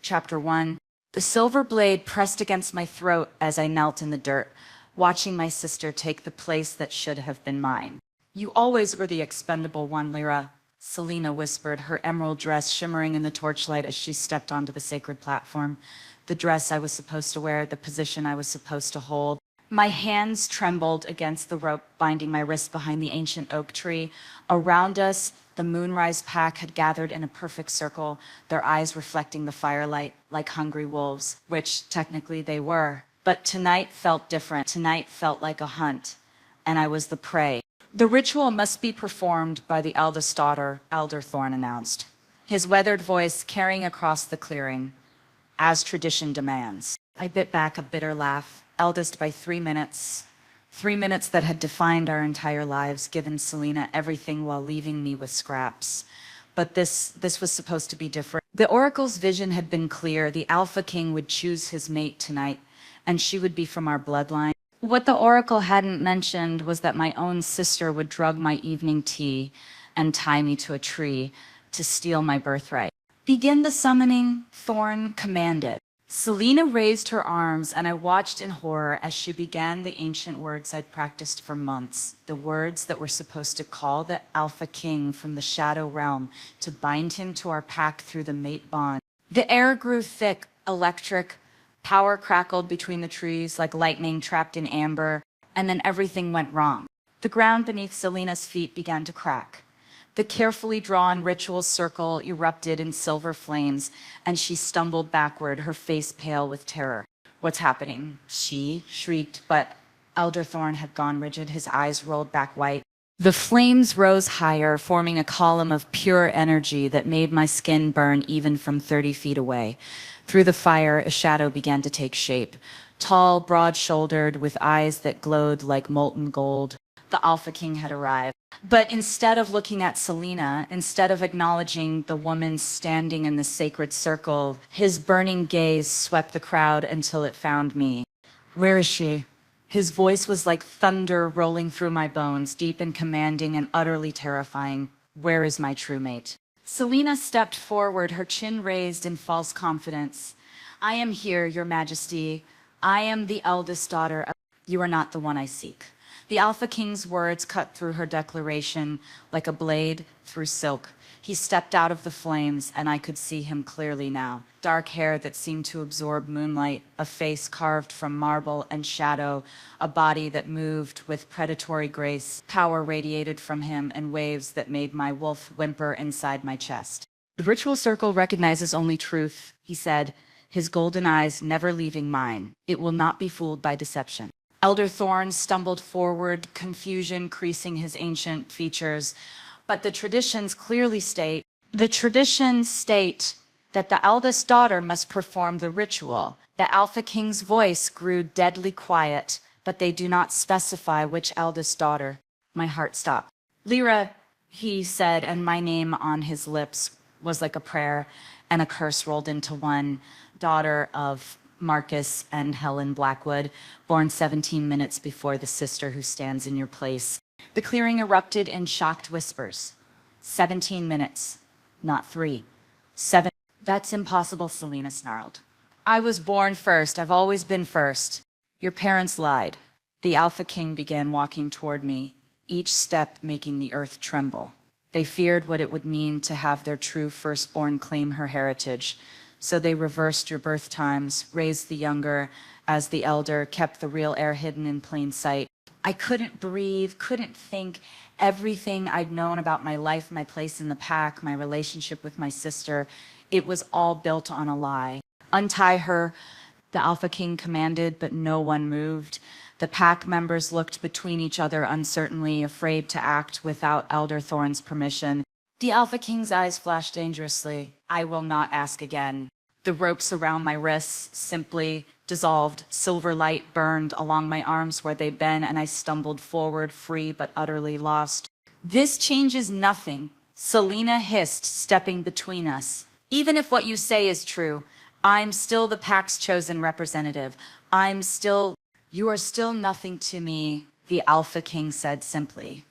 Chapter 1. The silver blade pressed against my throat as I knelt in the dirt, watching my sister take the place that should have been mine. You always were the expendable one, Lyra, Selena whispered, her emerald dress shimmering in the torchlight as she stepped onto the sacred platform. The dress I was supposed to wear, the position I was supposed to hold. My hands trembled against the rope binding my wrists behind the ancient oak tree. Around us, the Moonrise Pack had gathered in a perfect circle, their eyes reflecting the firelight like hungry wolves, which technically they were. But tonight felt different. Tonight felt like a hunt, and I was the prey. The ritual must be performed by the eldest daughter, Elder Thorn announced, his weathered voice carrying across the clearing, as tradition demands. I bit back a bitter laugh, eldest by 3 minutes. 3 minutes that had defined our entire lives, given Selena everything while leaving me with scraps. But this was supposed to be different. The Oracle's vision had been clear. The Alpha King would choose his mate tonight, and she would be from our bloodline. What the Oracle hadn't mentioned was that my own sister would drug my evening tea and tie me to a tree to steal my birthright. Begin the summoning, Thorn commanded. Selena raised her arms, and I watched in horror as she began the ancient words I'd practiced for months, the words that were supposed to call the Alpha King from the Shadow Realm to bind him to our pack through the mate bond. The air grew thick, electric. Power crackled between the trees like lightning trapped in amber, and then everything went wrong. The ground beneath Selena's feet began to crack. The carefully drawn ritual circle erupted in silver flames, and she stumbled backward, her face pale with terror. What's happening? She shrieked, but Elder Thorn had gone rigid, his eyes rolled back white. The flames rose higher, forming a column of pure energy that made my skin burn even from 30 feet away. Through the fire, a shadow began to take shape. Tall, broad-shouldered, with eyes that glowed like molten gold, the Alpha King had arrived. But instead of looking at Selena, instead of acknowledging the woman standing in the sacred circle, his burning gaze swept the crowd until it found me. Where is she? His voice was like thunder rolling through my bones, deep and commanding and utterly terrifying. Where is my true mate? Selena stepped forward, her chin raised in false confidence. I am here, Your Majesty. I am the eldest daughter. You are not the one I seek. The Alpha King's words cut through her declaration like a blade through silk. He stepped out of the flames, and I could see him clearly now. Dark hair that seemed to absorb moonlight, a face carved from marble and shadow, a body that moved with predatory grace. Power radiated from him in waves that made my wolf whimper inside my chest. The ritual circle recognizes only truth, he said, his golden eyes never leaving mine. It will not be fooled by deception. Elder Thorn stumbled forward, confusion creasing his ancient features. But the traditions clearly state that the eldest daughter must perform the ritual. The Alpha King's voice grew deadly quiet, but they do not specify which eldest daughter. My heart stopped. Lyra, he said, and my name on his lips was like a prayer and a curse rolled into one. Daughter of Marcus and Helen Blackwood, born 17 minutes before the sister who stands in your place. The clearing erupted in shocked whispers. 17 minutes, not 3. 7. That's impossible, Selena snarled. I was born first. I've always been first. Your parents lied. The Alpha King began walking toward me, each step making the earth tremble. They feared what it would mean to have their true firstborn claim her heritage. So they reversed your birth times, raised the younger as the elder, kept the real heir hidden in plain sight. I couldn't breathe, couldn't think. Everything I'd known about my life, my place in the pack, my relationship with my sister, it was all built on a lie. Untie her, the Alpha King commanded, but no one moved. The pack members looked between each other uncertainly, afraid to act without Elder Thorn's permission. The Alpha King's eyes flashed dangerously. I will not ask again. The ropes around my wrists simply dissolved. Silver light burned along my arms where they'd been, and I stumbled forward, free but utterly lost. This changes nothing, Selena hissed, stepping between us. Even if what you say is true, I'm still the pack's chosen representative. You are still nothing to me, the Alpha King said simply.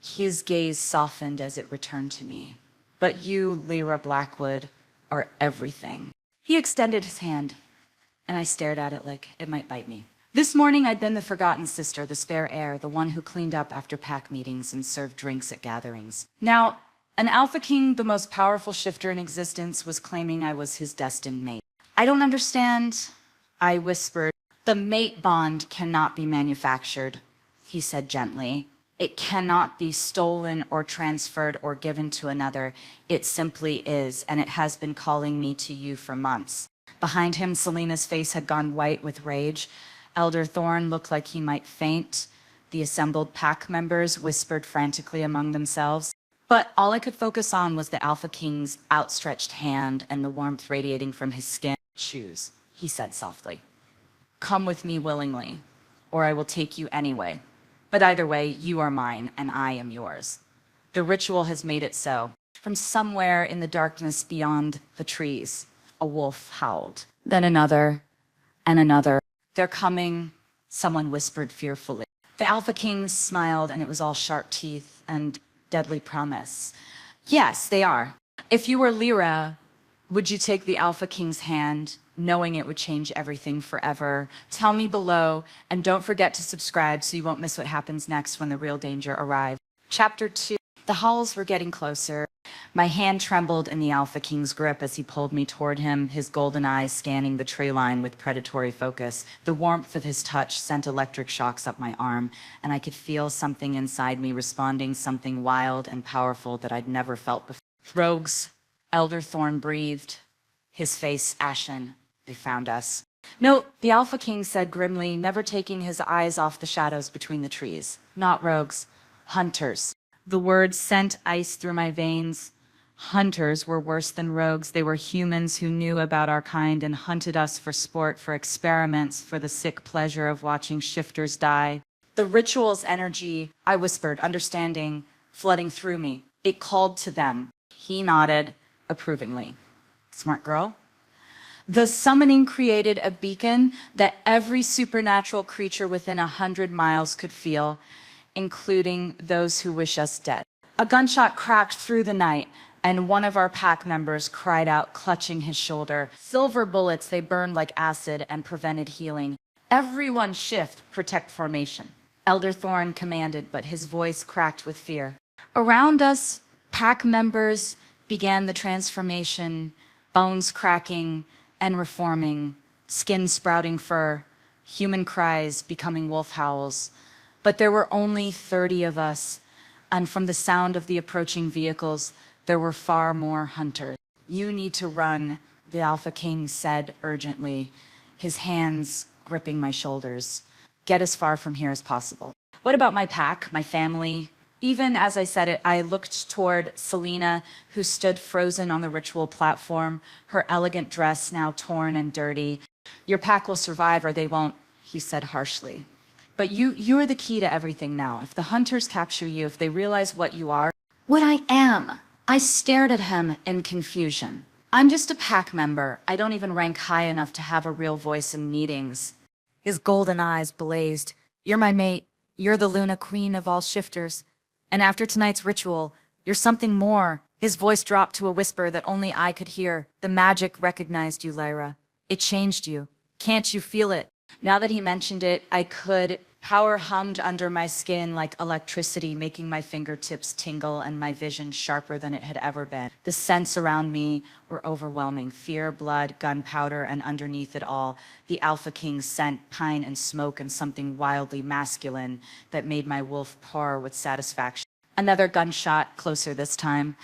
His gaze softened as it returned to me. But you, Lyra Blackwood, are everything. He extended his hand, and I stared at it like it might bite me. This morning, I'd been the forgotten sister, the spare heir, the one who cleaned up after pack meetings and served drinks at gatherings. Now, an Alpha King, the most powerful shifter in existence, was claiming I was his destined mate. I don't understand, I whispered. The mate bond cannot be manufactured, he said gently. It cannot be stolen or transferred or given to another. It simply is, and it has been calling me to you for months. Behind him, Selena's face had gone white with rage. Elder Thorn looked like he might faint. The assembled pack members whispered frantically among themselves. But all I could focus on was the Alpha King's outstretched hand and the warmth radiating from his skin. Choose, he said softly. Come with me willingly, or I will take you anyway. But either way, you are mine and I am yours. The ritual has made it so. From somewhere in the darkness beyond the trees, a wolf howled. Then another, and another. They're coming, someone whispered fearfully. The Alpha King smiled, and it was all sharp teeth and deadly promise. Yes, they are. If you were Lyra, would you take the Alpha King's hand, knowing it would change everything forever? Tell me below, and don't forget to subscribe so you won't miss what happens next when the real danger arrives. Chapter 2. The howls were getting closer. My hand trembled in the Alpha King's grip as he pulled me toward him, his golden eyes scanning the tree line with predatory focus. The warmth of his touch sent electric shocks up my arm, and I could feel something inside me responding, something wild and powerful that I'd never felt before. Rogues, Elder Thorn breathed, his face ashen. They found us. No, the Alpha King said grimly, never taking his eyes off the shadows between the trees. Not rogues, hunters. The words sent ice through my veins. Hunters were worse than rogues. They were humans who knew about our kind and hunted us for sport, for experiments, for the sick pleasure of watching shifters die. The ritual's energy, I whispered, understanding, flooding through me. It called to them. He nodded approvingly. Smart girl. The summoning created a beacon that every supernatural creature within 100 miles could feel, including those who wish us dead. A gunshot cracked through the night, and one of our pack members cried out, clutching his shoulder. Silver bullets, they burned like acid and prevented healing. Everyone shift, protect formation. Elder Thorn commanded, but his voice cracked with fear. Around us, pack members began the transformation, bones cracking and reforming, skin sprouting fur, human cries becoming wolf howls. But there were only 30 of us, and from the sound of the approaching vehicles, there were far more hunters. You need to run, the Alpha King said urgently, his hands gripping my shoulders. Get as far from here as possible. What about my pack, my family? Even as I said it, I looked toward Selena, who stood frozen on the ritual platform, her elegant dress now torn and dirty. Your pack will survive or they won't, he said harshly. But you're the key to everything now. If the hunters capture you, if they realize what you are, what I am. I stared at him in confusion. I'm just a pack member. I don't even rank high enough to have a real voice in meetings. His golden eyes blazed. You're my mate. You're the Luna Queen of all shifters. And after tonight's ritual, you're something more. His voice dropped to a whisper that only I could hear. The magic recognized you, Lyra. It changed you. Can't you feel it? Now that he mentioned it, I could. Power hummed under my skin like electricity, making my fingertips tingle and my vision sharper than it had ever been. The scents around me were overwhelming. Fear, blood, gunpowder, and underneath it all, the Alpha King's scent, pine and smoke, and something wildly masculine that made my wolf purr with satisfaction. Another gunshot, closer this time.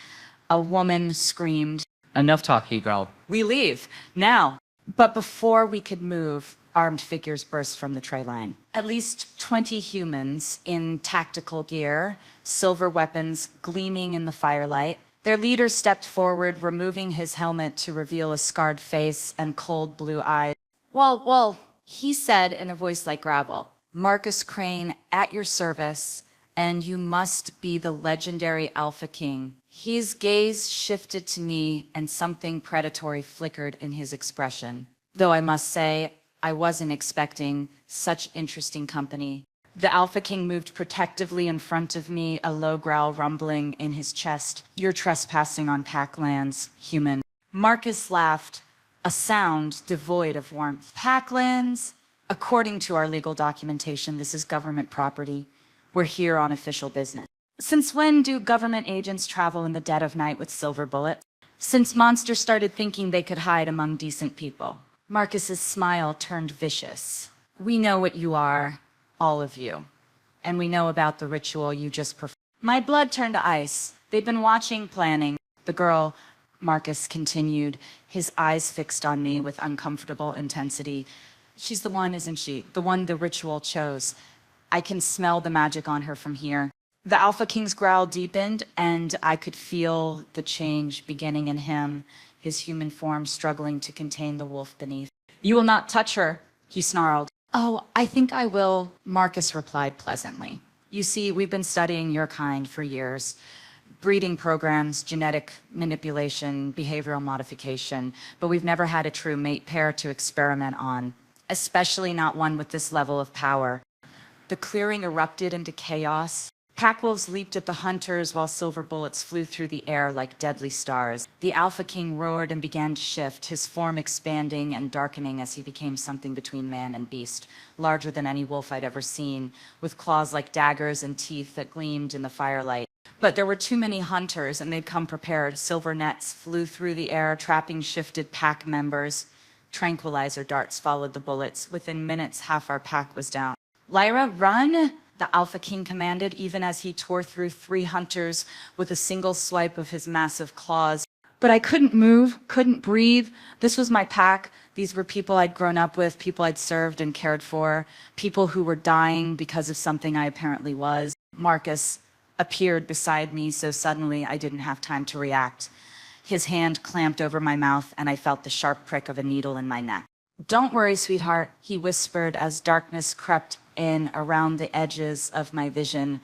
A woman screamed. Enough talk, he growled. We leave, now. But before we could move, armed figures burst from the tray line. At least 20 humans in tactical gear, silver weapons gleaming in the firelight. Their leader stepped forward, removing his helmet to reveal a scarred face and cold blue eyes. Well, he said in a voice like gravel, Marcus Crane, at your service, and you must be the legendary Alpha King. His gaze shifted to me, and something predatory flickered in his expression. Though I must say, I wasn't expecting such interesting company. The Alpha King moved protectively in front of me, a low growl rumbling in his chest. You're trespassing on pack lands, human. Marcus laughed, a sound devoid of warmth. Packlands, according to our legal documentation, this is government property. We're here on official business. Since when do government agents travel in the dead of night with silver bullets? Since monsters started thinking they could hide among decent people. Marcus's smile turned vicious. We know what you are, all of you. And we know about the ritual you just performed. My blood turned to ice. They've been watching, planning. The girl, Marcus continued, his eyes fixed on me with uncomfortable intensity. She's the one, isn't she? The one the ritual chose. I can smell the magic on her from here. The Alpha King's growl deepened, and I could feel the change beginning in him, his human form struggling to contain the wolf beneath. You will not touch her, he snarled. Oh, I think I will, Marcus replied pleasantly. You see, we've been studying your kind for years. Breeding programs, genetic manipulation, behavioral modification, but we've never had a true mate pair to experiment on, especially not one with this level of power. The clearing erupted into chaos. Pack wolves leaped at the hunters while silver bullets flew through the air like deadly stars. The Alpha King roared and began to shift, his form expanding and darkening as he became something between man and beast, larger than any wolf I'd ever seen, with claws like daggers and teeth that gleamed in the firelight. But there were too many hunters, and they'd come prepared. Silver nets flew through the air, trapping shifted pack members. Tranquilizer darts followed the bullets. Within minutes, half our pack was down. Lyra, run! The Alpha King commanded, even as he tore through 3 hunters with a single swipe of his massive claws. But I couldn't move, couldn't breathe. This was my pack. These were people I'd grown up with, people I'd served and cared for, people who were dying because of something I apparently was. Marcus appeared beside me so suddenly I didn't have time to react. His hand clamped over my mouth, and I felt the sharp prick of a needle in my neck. Don't worry, sweetheart, he whispered as darkness crept in around the edges of my vision.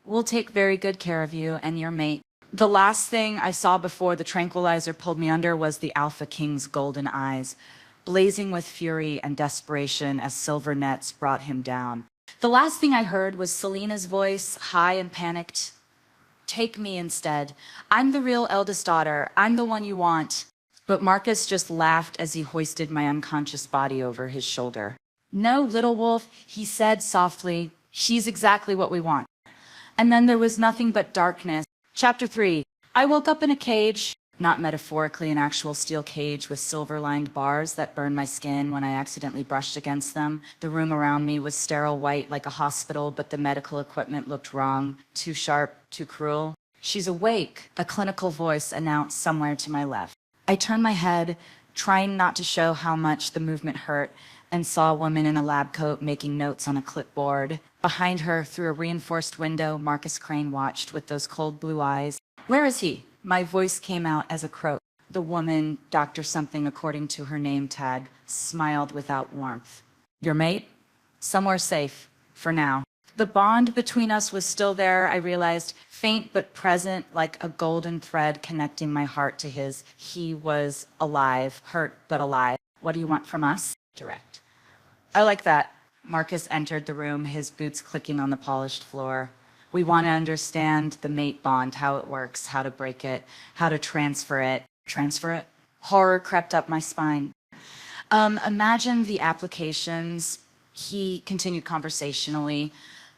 We'll take very good care of you and your mate. The last thing I saw before the tranquilizer pulled me under was the Alpha King's golden eyes, blazing with fury and desperation as silver nets brought him down. The last thing I heard was Selena's voice, high and panicked. Take me instead. I'm the real eldest daughter. I'm the one you want. But Marcus just laughed as he hoisted my unconscious body over his shoulder. No, little wolf, he said softly. She's exactly what we want. And then there was nothing but darkness. Chapter 3. I woke up in a cage, not metaphorically an actual steel cage with silver-lined bars that burned my skin when I accidentally brushed against them. The room around me was sterile white like a hospital, but the medical equipment looked wrong, too sharp, too cruel. She's awake, a clinical voice announced somewhere to my left. I turned my head, trying not to show how much the movement hurt, and saw a woman in a lab coat making notes on a clipboard. Behind her, through a reinforced window, Marcus Crane watched with those cold blue eyes. Where is he? My voice came out as a croak. The woman, Dr. Something according to her name tag, smiled without warmth. Your mate? Somewhere safe, for now. The bond between us was still there, I realized, faint but present, like a golden thread connecting my heart to his. He was alive, hurt but alive. What do you want from us? Direct. I like that. Marcus entered the room, his boots clicking on the polished floor. We want to understand the mate bond, how it works, how to break it, how to transfer it. Transfer it? Horror crept up my spine. Imagine the applications. He continued conversationally.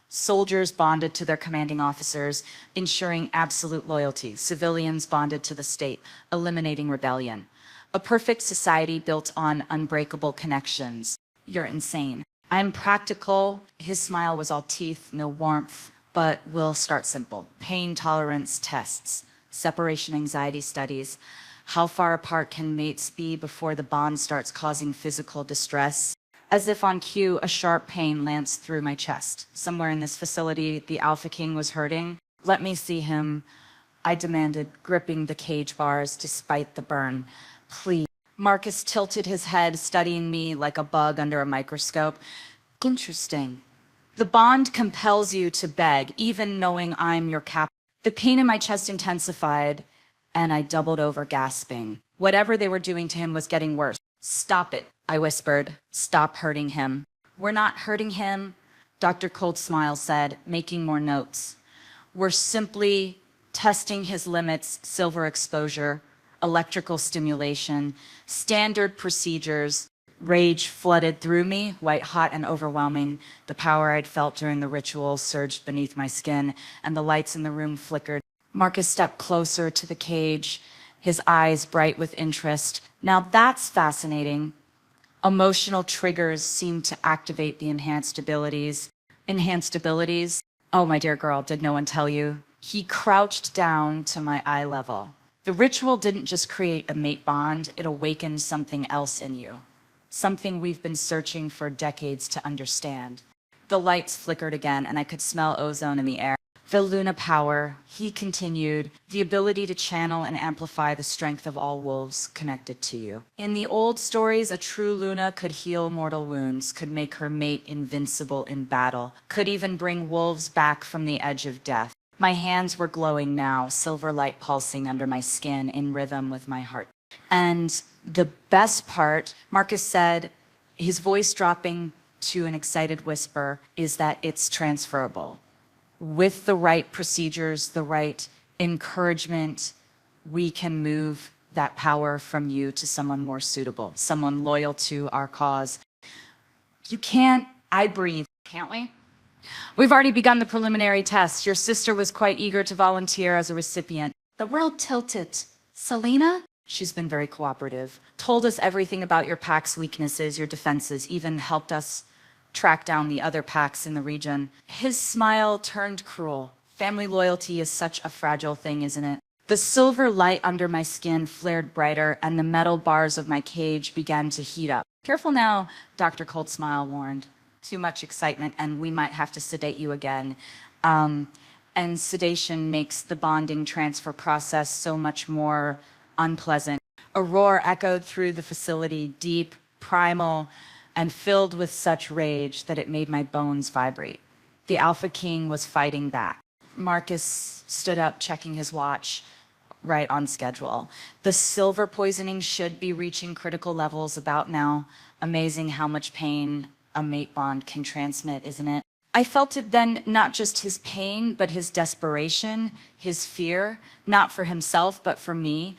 Soldiers bonded to their commanding officers, ensuring absolute loyalty. Civilians bonded to the state, eliminating rebellion. A perfect society built on unbreakable connections. You're insane. I'm practical. His smile was all teeth, no warmth, but we'll start simple. Pain tolerance tests, separation anxiety studies. How far apart can mates be before the bond starts causing physical distress? As if on cue, a sharp pain lanced through my chest. Somewhere in this facility, the Alpha King was hurting. Let me see him, I demanded, gripping the cage bars despite the burn. Please. Marcus tilted his head, studying me like a bug under a microscope. Interesting. The bond compels you to beg, even knowing I'm your captain. The pain in my chest intensified, and I doubled over, gasping. Whatever they were doing to him was getting worse. Stop it, I whispered. Stop hurting him. We're not hurting him, Dr. Cold Smile said, making more notes. We're simply testing his limits, silver exposure. electrical stimulation, standard procedures. Rage flooded through me, white hot and overwhelming. The power I'd felt during the ritual surged beneath my skin, and the lights in the room flickered. Marcus stepped closer to the cage, his eyes bright with interest. Now that's fascinating. Emotional triggers seem to activate the enhanced abilities. Enhanced abilities? Oh, my dear girl, did no one tell you? He crouched down to my eye level. The ritual didn't just create a mate bond, it awakened something else in you. Something we've been searching for decades to understand. The lights flickered again, and I could smell ozone in the air. The Luna power, he continued, the ability to channel and amplify the strength of all wolves connected to you. In the old stories, a true Luna could heal mortal wounds, could make her mate invincible in battle, could even bring wolves back from the edge of death. My hands were glowing now, silver light pulsing under my skin in rhythm with my heart. And the best part, Marcus said, his voice dropping to an excited whisper, is that it's transferable. With the right procedures, the right encouragement, we can move that power from you to someone more suitable, someone loyal to our cause. I breathe, can't we? We've already begun the preliminary test. Your sister was quite eager to volunteer as a recipient. The world tilted. Selena? She's been very cooperative. Told us everything about your pack's weaknesses, your defenses, even helped us track down the other packs in the region. His smile turned cruel. Family loyalty is such a fragile thing, isn't it? The silver light under my skin flared brighter, and the metal bars of my cage began to heat up. Careful now, Dr. Cold Smile warned. Too much excitement, and we might have to sedate you again. And sedation makes the bonding transfer process so much more unpleasant. A roar echoed through the facility, deep, primal, and filled with such rage that it made my bones vibrate. The Alpha King was fighting back. Marcus stood up, checking his watch, right on schedule. The silver poisoning should be reaching critical levels about now. Amazing how much pain a mate bond can transmit, isn't it? I felt it then, not just his pain, but his desperation, his fear, not for himself, but for me.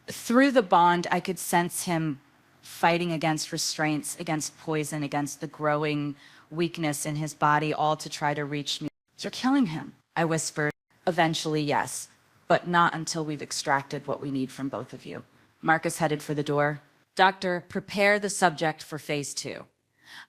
Through the bond, I could sense him fighting against restraints, against poison, against the growing weakness in his body, all to try to reach me. You're killing him, I whispered. Eventually, yes, but not until we've extracted what we need from both of you. Marcus headed for the door. Doctor, prepare the subject for phase 2.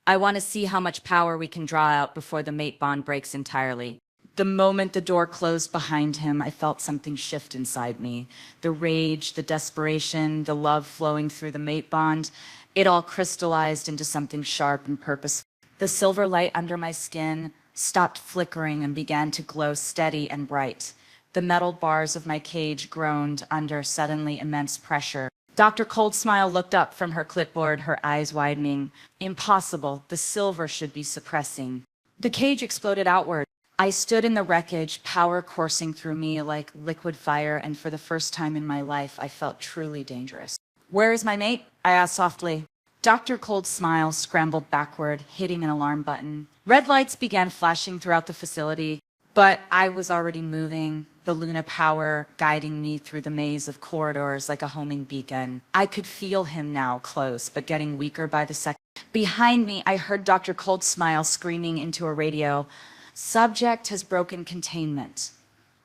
I want to see how much power we can draw out before the mate bond breaks entirely. The moment the door closed behind him, I felt something shift inside me. The rage, the desperation, the love flowing through the mate bond, it all crystallized into something sharp and purposeful. The silver light under my skin stopped flickering and began to glow steady and bright. The metal bars of my cage groaned under suddenly immense pressure. Dr. Cold Smile looked up from her clipboard, her eyes widening. Impossible. The silver should be suppressing. The cage exploded outward. I stood in the wreckage, power coursing through me like liquid fire, and for the first time in my life, I felt truly dangerous. Where is my mate? I asked softly. Dr. Cold Smile scrambled backward, hitting an alarm button. Red lights began flashing throughout the facility, but I was already moving, the Luna power guiding me through the maze of corridors like a homing beacon. I could feel him now, close, but getting weaker by the second. Behind me, I heard Dr. Cold Smile screaming into a radio. Subject has broken containment.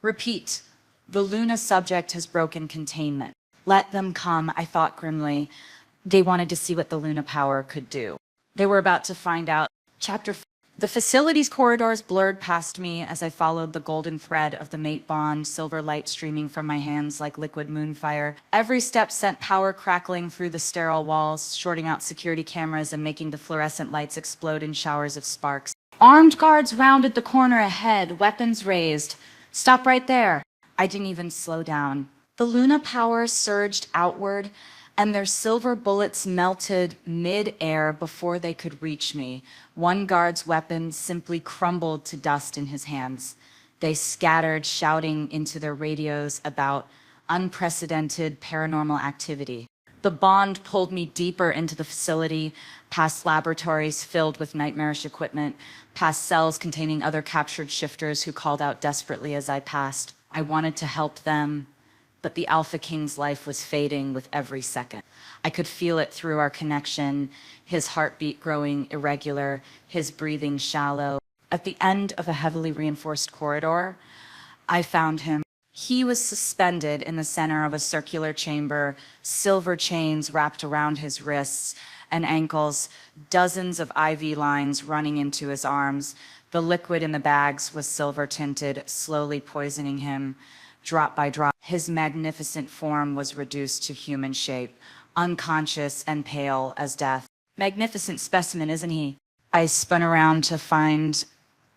Repeat, the Luna subject has broken containment. Let them come, I thought grimly. They wanted to see what the Luna power could do. They were about to find out. The facility's corridors blurred past me as I followed the golden thread of the mate bond, silver light streaming from my hands like liquid moonfire. Every step sent power crackling through the sterile walls, shorting out security cameras and making the fluorescent lights explode in showers of sparks. Armed guards rounded the corner ahead, weapons raised. Stop right there. I didn't even slow down. The Luna power surged outward, and their silver bullets melted mid-air before they could reach me. One guard's weapon simply crumbled to dust in his hands. They scattered, shouting into their radios about unprecedented paranormal activity. The bond pulled me deeper into the facility, past laboratories filled with nightmarish equipment, past cells containing other captured shifters who called out desperately as I passed. I wanted to help them, but the Alpha King's life was fading with every second. I could feel it through our connection, his heartbeat growing irregular, his breathing shallow. At the end of a heavily reinforced corridor, I found him. He was suspended in the center of a circular chamber, silver chains wrapped around his wrists and ankles, dozens of IV lines running into his arms. The liquid in the bags was silver tinted, slowly poisoning him, drop by drop. His magnificent form was reduced to human shape, unconscious and pale as death. Magnificent specimen, isn't he? I spun around to find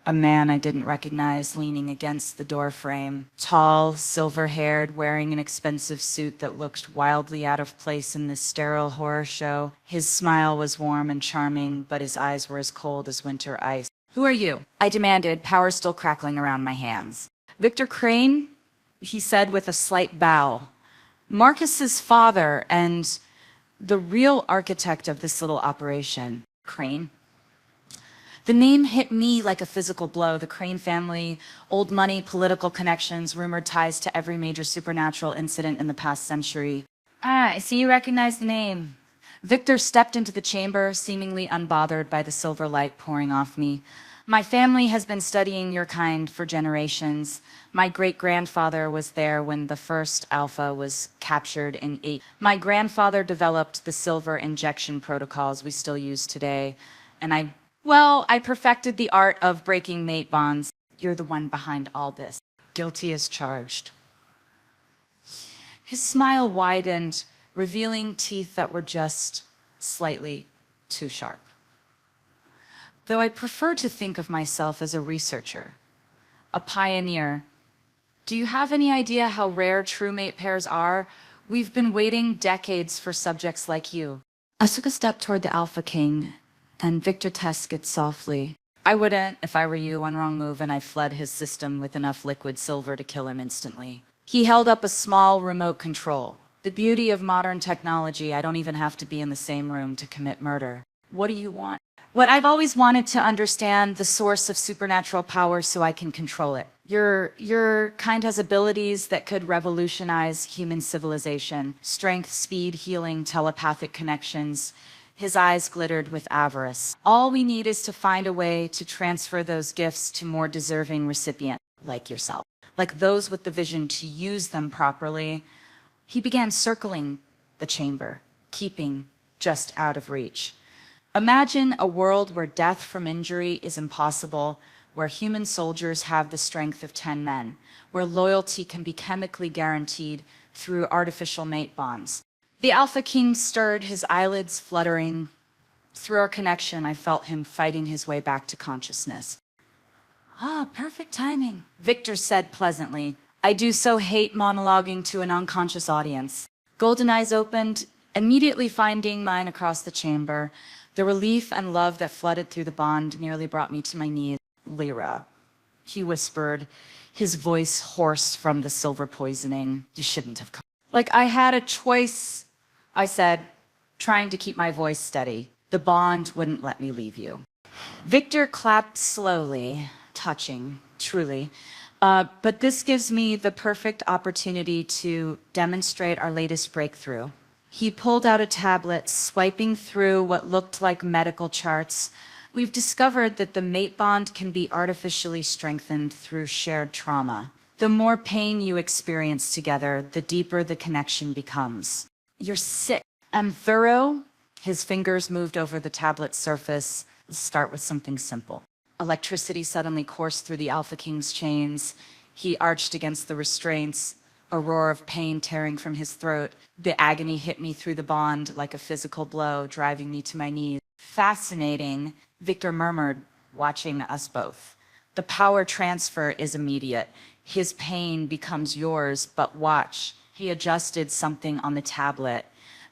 a man I didn't recognize leaning against the door frame, tall, silver-haired, wearing an expensive suit that looked wildly out of place in this sterile horror show. His smile was warm and charming, but his eyes were as cold as winter ice. "Who are you?" I demanded, power still crackling around my hands. "Victor Crane," he said with a slight bow. "Marcus's father and the real architect of this little operation." Crane? The name hit me like a physical blow. The Crane family, old money, political connections, rumored ties to every major supernatural incident in the past century. "Ah, I see you recognize the name." Victor stepped into the chamber, seemingly unbothered by the silver light pouring off me. "My family has been studying your kind for generations. My great-grandfather was there when the first Alpha was captured in 8. My grandfather developed the silver injection protocols we still use today, and I perfected the art of breaking mate bonds. You're the one behind all this. Guilty as charged." His smile widened, revealing teeth that were just slightly too sharp. "Though I prefer to think of myself as a researcher, a pioneer. Do you have any idea how rare true mate pairs are? We've been waiting decades for subjects like you." I took a step toward the Alpha King, and Victor tesked softly. "I wouldn't if I were you. One wrong move and I fled his system with enough liquid silver to kill him instantly." He held up a small remote control. The beauty of modern technology, I don't even have to be in the same room to commit murder. "What do you want?" "What I've always wanted to understand, the source of supernatural power so I can control it. Your kind has abilities that could revolutionize human civilization. Strength, speed, healing, telepathic connections." His eyes glittered with avarice. "All we need is to find a way to transfer those gifts to more deserving recipients, like yourself. Like those with the vision to use them properly." He began circling the chamber, keeping just out of reach. "Imagine a world where death from injury is impossible, where human soldiers have the strength of 10 men, where loyalty can be chemically guaranteed through artificial mate bonds." The Alpha King stirred, his eyelids fluttering. Through our connection, I felt him fighting his way back to consciousness. "Ah, perfect timing," Victor said pleasantly. "I do so hate monologuing to an unconscious audience." Golden eyes opened, immediately finding mine across the chamber. The relief and love that flooded through the bond nearly brought me to my knees. "Lyra," he whispered, his voice hoarse from the silver poisoning. "You shouldn't have come." "Like I had a choice," I said, trying to keep my voice steady. "The bond wouldn't let me leave you." Victor clapped slowly, touching, truly. But this gives me the perfect opportunity to demonstrate our latest breakthrough." He pulled out a tablet, swiping through what looked like medical charts. "We've discovered that the mate bond can be artificially strengthened through shared trauma. The more pain you experience together, the deeper the connection becomes." "You're sick." "I'm thorough." His fingers moved over the tablet's surface. "Let's start with something simple." Electricity suddenly coursed through the Alpha King's chains. He arched against the restraints, a roar of pain tearing from his throat. The agony hit me through the bond like a physical blow, driving me to my knees. "Fascinating," Victor murmured, watching us both. "The power transfer is immediate. His pain becomes yours, but watch." He adjusted something on the tablet,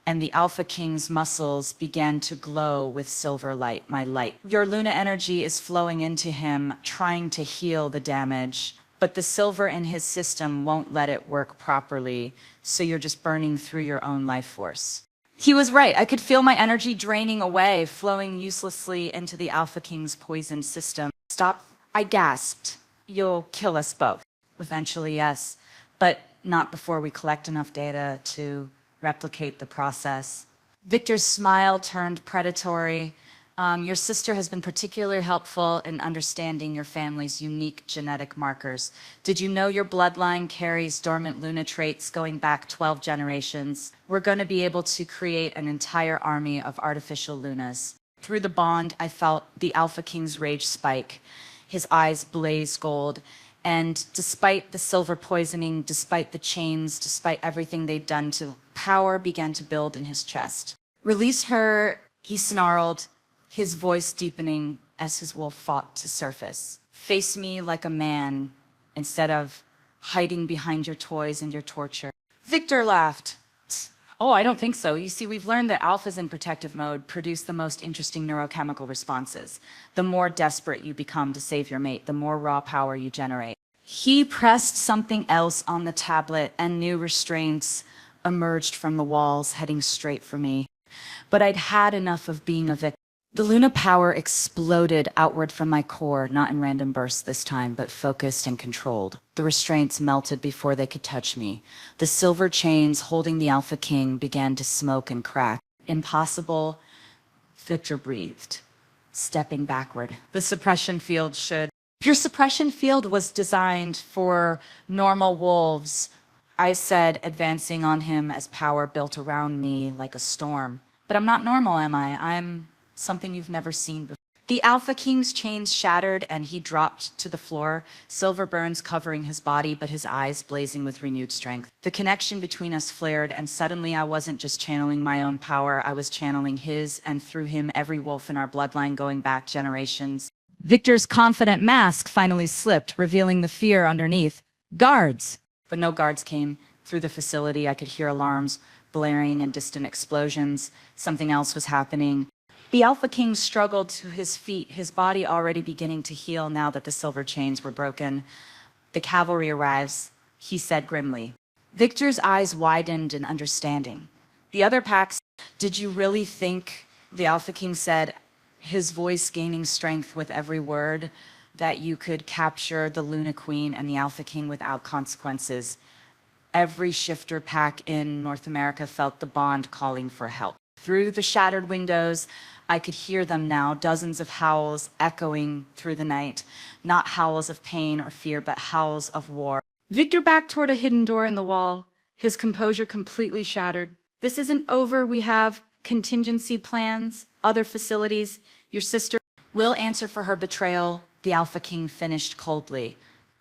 and the Alpha King's muscles began to glow with silver light, my light. "Your Luna energy is flowing into him, trying to heal the damage, but the silver in his system won't let it work properly, so you're just burning through your own life force." He was right. I could feel my energy draining away, flowing uselessly into the Alpha King's poisoned system. "Stop," I gasped. "You'll kill us both." "Eventually, yes. But not before we collect enough data to replicate the process. Victor's smile turned predatory. Your sister has been particularly helpful in understanding your family's unique genetic markers. Did you know your bloodline carries dormant Luna traits going back 12 generations? We're going to be able to create an entire army of artificial Lunas. Through the bond, I felt the Alpha King's rage spike. His eyes blazed gold. And despite the silver poisoning, despite the chains, despite everything they'd done to power began to build in his chest. Release her, he snarled, his voice deepening as his wolf fought to surface. Face me like a man instead of hiding behind your toys and your torture. Victor laughed. Oh, I don't think so. You see, we've learned that alphas in protective mode produce the most interesting neurochemical responses. The more desperate you become to save your mate, the more raw power you generate. He pressed something else on the tablet and new restraints emerged from the walls, heading straight for me. But I'd had enough of being a victim. The Luna power exploded outward from my core, not in random bursts this time, but focused and controlled. The restraints melted before they could touch me. The silver chains holding the Alpha King began to smoke and crack. Impossible, Victor breathed, stepping backward. The suppression field should. Your suppression field was designed for normal wolves, I said, advancing on him as power built around me like a storm. But I'm not normal, am I? I'm something you've never seen before. The Alpha King's chains shattered and he dropped to the floor, silver burns covering his body, but his eyes blazing with renewed strength. The connection between us flared, and suddenly I wasn't just channeling my own power, I was channeling his, and through him every wolf in our bloodline going back generations. Victor's confident mask finally slipped, revealing the fear underneath. Guards! But no guards came. Through the facility, I could hear alarms blaring and distant explosions. Something else was happening. The Alpha King struggled to his feet, his body already beginning to heal now that the silver chains were broken. The cavalry arrives, he said grimly. Victor's eyes widened in understanding. The other packs, did you really think, the Alpha King said, his voice gaining strength with every word, that you could capture the Luna Queen and the Alpha King without consequences? Every shifter pack in North America felt the bond calling for help. Through the shattered windows, I could hear them now, dozens of howls echoing through the night. Not howls of pain or fear, but howls of war. Victor backed toward a hidden door in the wall, his composure completely shattered. This isn't over. We have contingency plans, other facilities. Your sister will answer for her betrayal, the Alpha King finished coldly.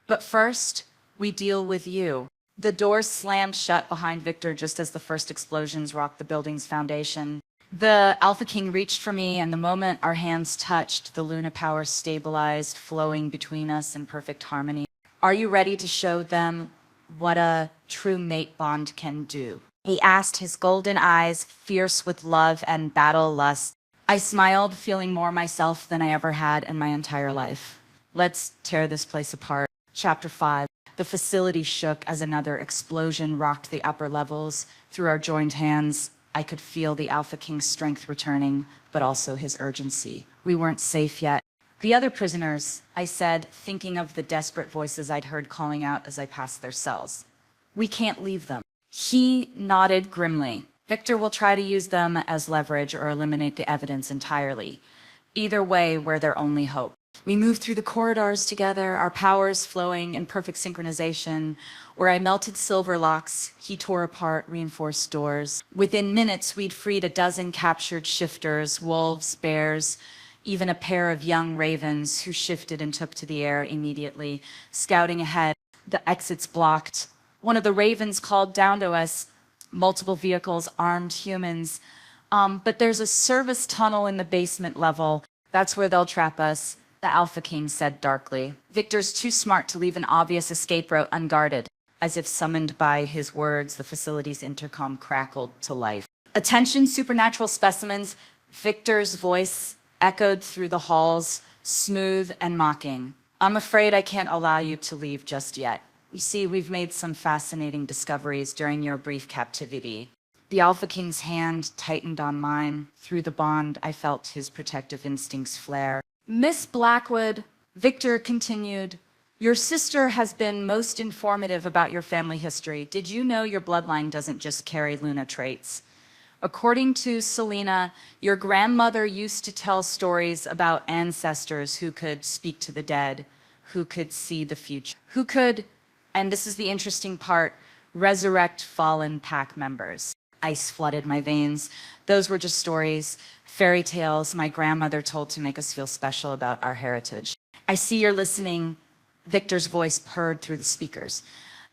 But first, we deal with you. The door slammed shut behind Victor just as the first explosions rocked the building's foundation. The Alpha King reached for me, and the moment our hands touched, the Luna power stabilized, flowing between us in perfect harmony. Are you ready to show them what a true mate bond can do? He asked, his golden eyes fierce with love and battle lust. I smiled, feeling more myself than I ever had in my entire life. Let's tear this place apart. Chapter 5. The facility shook as another explosion rocked the upper levels. Through our joined hands, I could feel the Alpha King's strength returning, but also his urgency. We weren't safe yet. The other prisoners, I said, thinking of the desperate voices I'd heard calling out as I passed their cells. We can't leave them. He nodded grimly. Victor will try to use them as leverage or eliminate the evidence entirely. Either way, we're their only hope. We moved through the corridors together, our powers flowing in perfect synchronization. Where I melted silver locks, he tore apart reinforced doors. Within minutes, we'd freed a dozen captured shifters, wolves, bears, even a pair of young ravens who shifted and took to the air immediately. Scouting ahead, the exits blocked. One of the ravens called down to us, multiple vehicles, armed humans. But there's a service tunnel in the basement level. That's where they'll trap us, the Alpha King said darkly. Victor's too smart to leave an obvious escape route unguarded. As if summoned by his words, the facility's intercom crackled to life. Attention, supernatural specimens. Victor's voice echoed through the halls, smooth and mocking. I'm afraid I can't allow you to leave just yet. You see, we've made some fascinating discoveries during your brief captivity. The Alpha King's hand tightened on mine. Through the bond, I felt his protective instincts flare. Miss Blackwood, Victor continued, Your sister has been most informative about your family history. Did you know your bloodline doesn't just carry Luna traits? According to Selena, your grandmother used to tell stories about ancestors who could speak to the dead, who could see the future, who could, and this is the interesting part, resurrect fallen pack members. Ice flooded my veins. Those were just stories, fairy tales my grandmother told to make us feel special about our heritage. I see you're listening. Victor's voice purred through the speakers.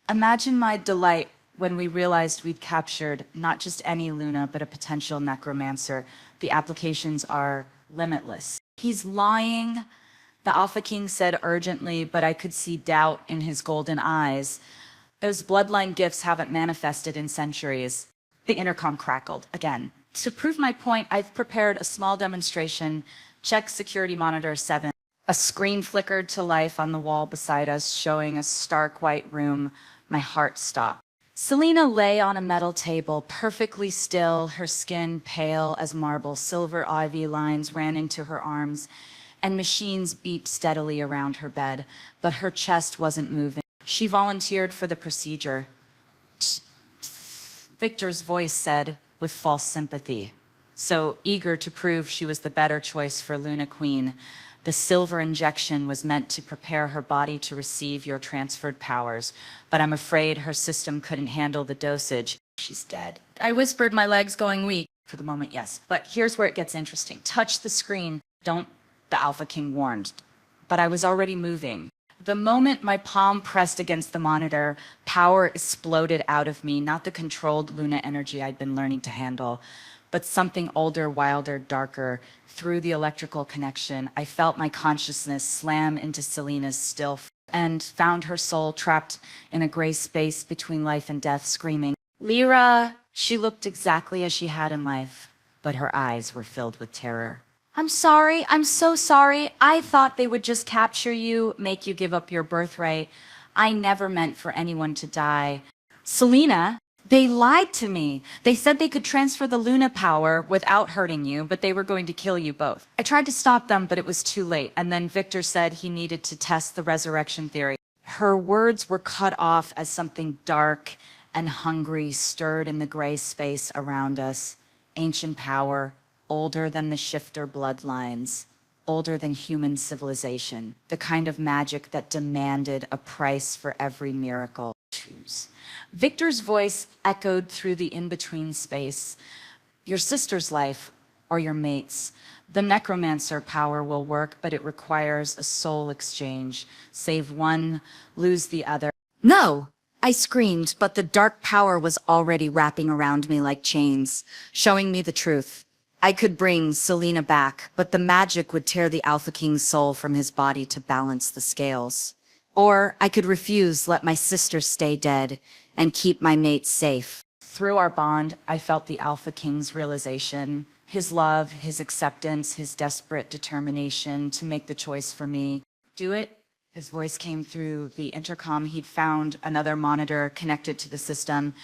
Imagine my delight when we realized we'd captured not just any Luna, but a potential necromancer. The applications are limitless. He's lying, the Alpha King said urgently, but I could see doubt in his golden eyes. Those bloodline gifts haven't manifested in centuries. The intercom crackled again. To prove my point, I've prepared a small demonstration. Check security monitor 7. A screen flickered to life on the wall beside us, showing a stark white room. My heart stopped. Selena lay on a metal table, perfectly still, her skin pale as marble. Silver ivy lines ran into her arms, and machines beeped steadily around her bed, but her chest wasn't moving. She volunteered for the procedure. Victor's voice said, with false sympathy, so eager to prove she was the better choice for Luna Queen. The silver injection was meant to prepare her body to receive your transferred powers, but I'm afraid her system couldn't handle the dosage. She's dead. I whispered, my legs going weak. For the moment, yes. But here's where it gets interesting. Touch the screen. Don't, the Alpha King warned. But I was already moving. The moment my palm pressed against the monitor, power exploded out of me, not the controlled Luna energy I'd been learning to handle, but something older, wilder, darker. Through the electrical connection, I felt my consciousness slam into Selena's still and found her soul trapped in a gray space between life and death, screaming, Lyra! She looked exactly as she had in life, but her eyes were filled with terror. I'm sorry, I'm so sorry. I thought they would just capture you, make you give up your birthright. I never meant for anyone to die. Selena, they lied to me. They said they could transfer the Luna power without hurting you, but they were going to kill you both. I tried to stop them, but it was too late. And then Victor said he needed to test the resurrection theory. Her words were cut off as something dark and hungry stirred in the gray space around us. Ancient power, older than the shifter bloodlines, older than human civilization, the kind of magic that demanded a price for every miracle. Choose. Victor's voice echoed through the in-between space. Your sister's life, or your mate's. The necromancer power will work, but it requires a soul exchange. Save one, lose the other. No! I screamed, but the dark power was already wrapping around me like chains, showing me the truth. I could bring Selena back, but the magic would tear the Alpha King's soul from his body to balance the scales. Or I could refuse, let my sister stay dead, and keep my mate safe. Through our bond, I felt the Alpha King's realization, his love, his acceptance, his desperate determination to make the choice for me. Do it? His voice came through the intercom. He'd found another monitor connected to the system.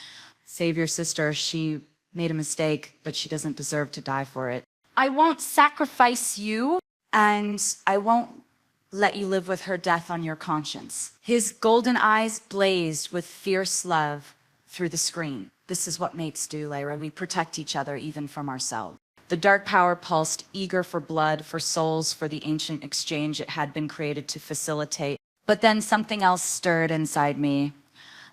Save your sister. She made a mistake, but she doesn't deserve to die for it. I won't sacrifice you, and I won't let you live with her death on your conscience. His golden eyes blazed with fierce love through the screen. This is what mates do, Lyra. We protect each other even from ourselves. The dark power pulsed, eager for blood, for souls, for the ancient exchange it had been created to facilitate. But then something else stirred inside me.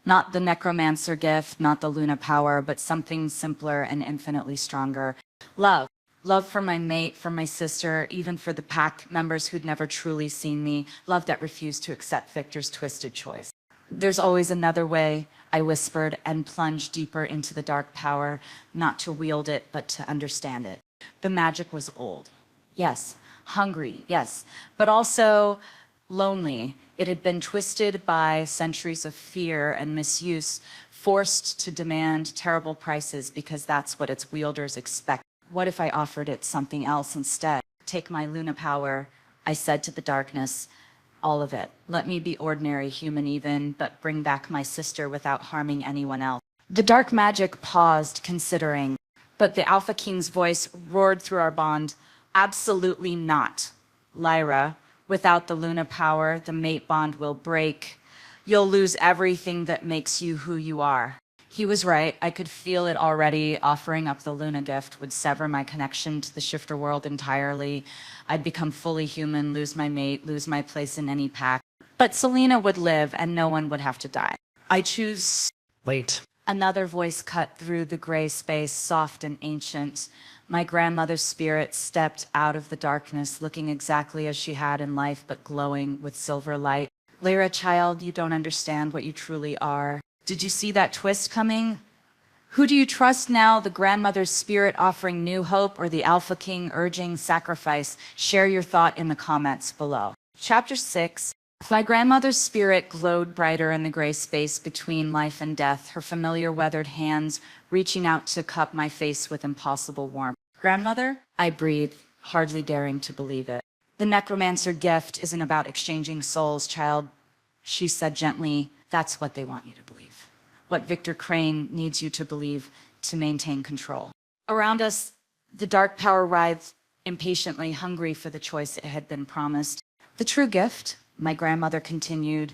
Not the necromancer gift, not the Luna power, but something simpler and infinitely stronger. Love. Love for my mate, for my sister, even for the pack members who'd never truly seen me. Love that refused to accept Victor's twisted choice. There's always another way, I whispered, and plunged deeper into the dark power, not to wield it, but to understand it. The magic was old. Yes. Hungry, yes. But also lonely. It had been twisted by centuries of fear and misuse, forced to demand terrible prices because that's what its wielders expect. What if I offered it something else instead? Take my Luna power, I said to the darkness. All of it. Let me be ordinary, human even, but bring back my sister without harming anyone else. The dark magic paused, considering, but the Alpha King's voice roared through our bond. Absolutely not. Lyra, Without the Luna power, the mate bond will break. You'll lose everything that makes you who you are. He was right. I could feel it already. Offering up the Luna gift would sever my connection to the shifter world entirely. I'd become fully human, lose my mate, lose my place in any pack. But Selena would live and no one would have to die. I choose. Wait. Another voice cut through the gray space, soft and ancient. My grandmother's spirit stepped out of the darkness, looking exactly as she had in life, but glowing with silver light. Lyra, child, you don't understand what you truly are. Did you see that twist coming? Who do you trust now, the grandmother's spirit offering new hope or the Alpha King urging sacrifice? Share your thought in the comments below. Chapter 6. My grandmother's spirit glowed brighter in the gray space between life and death, her familiar weathered hands reaching out to cup my face with impossible warmth. Grandmother? I breathed, hardly daring to believe it. The necromancer gift isn't about exchanging souls, child. She said gently, that's what they want you to believe. What Victor Crane needs you to believe to maintain control. Around us, the dark power writhed impatiently, hungry for the choice it had been promised. The true gift, my grandmother continued,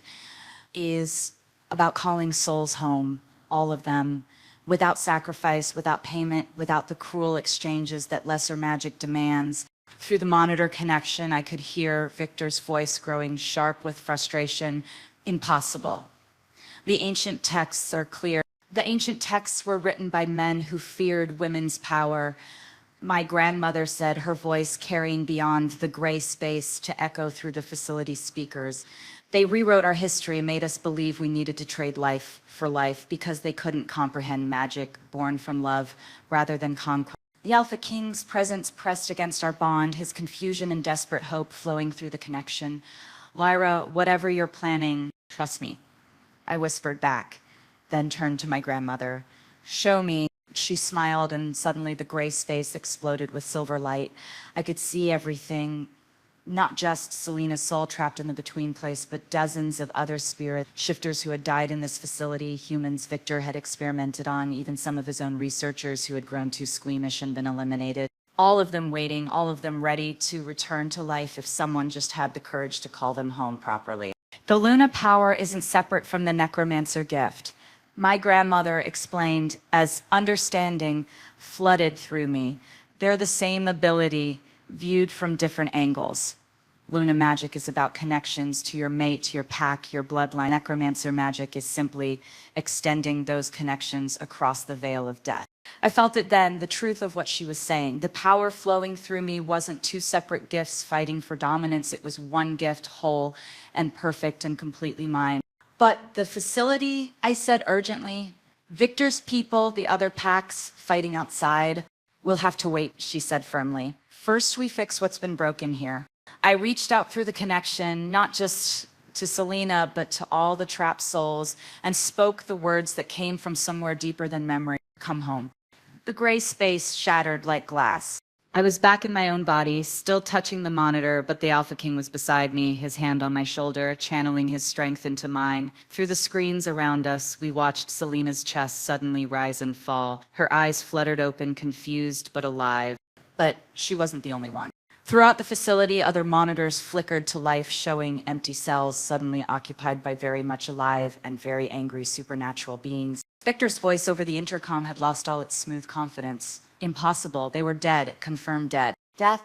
is about calling souls home, all of them, without sacrifice, without payment, without the cruel exchanges that lesser magic demands. Through the monitor connection, I could hear Victor's voice growing sharp with frustration. Impossible. The ancient texts are clear. The ancient texts were written by men who feared women's power. My grandmother said, her voice carrying beyond the gray space to echo through the facility speakers. They rewrote our history and made us believe we needed to trade life for life because they couldn't comprehend magic born from love rather than conquest. The Alpha King's presence pressed against our bond, his confusion and desperate hope flowing through the connection. Lyra, whatever you're planning, trust me, I whispered back, then turned to my grandmother. Show me. She smiled, and suddenly the gray space exploded with silver light. I could see everything, not just Selena's soul trapped in the between place, but dozens of other spirit shifters who had died in this facility, humans Victor had experimented on, even some of his own researchers who had grown too squeamish and been eliminated. All of them waiting, all of them ready to return to life if someone just had the courage to call them home properly. The Luna power isn't separate from the necromancer gift. My grandmother explained as understanding flooded through me. They're the same ability viewed from different angles. Luna magic is about connections to your mate, to your pack, your bloodline. Necromancer magic is simply extending those connections across the veil of death. I felt it then, the truth of what she was saying. The power flowing through me wasn't two separate gifts fighting for dominance. It was one gift, whole and perfect and completely mine. But the facility, I said urgently, Victor's people, the other packs fighting outside, will have to wait, she said firmly. First, we fix what's been broken here. I reached out through the connection, not just to Selena, but to all the trapped souls, and spoke the words that came from somewhere deeper than memory. Come home. The gray space shattered like glass. I was back in my own body, still touching the monitor, but the Alpha King was beside me, his hand on my shoulder, channeling his strength into mine. Through the screens around us, we watched Selena's chest suddenly rise and fall. Her eyes fluttered open, confused but alive. But she wasn't the only one. Throughout the facility, other monitors flickered to life, showing empty cells suddenly occupied by very much alive and very angry supernatural beings. Victor's voice over the intercom had lost all its smooth confidence. Impossible. They were dead, confirmed dead. Death?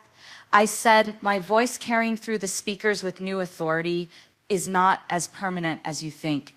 I said, my voice carrying through the speakers with new authority, is not as permanent as you think.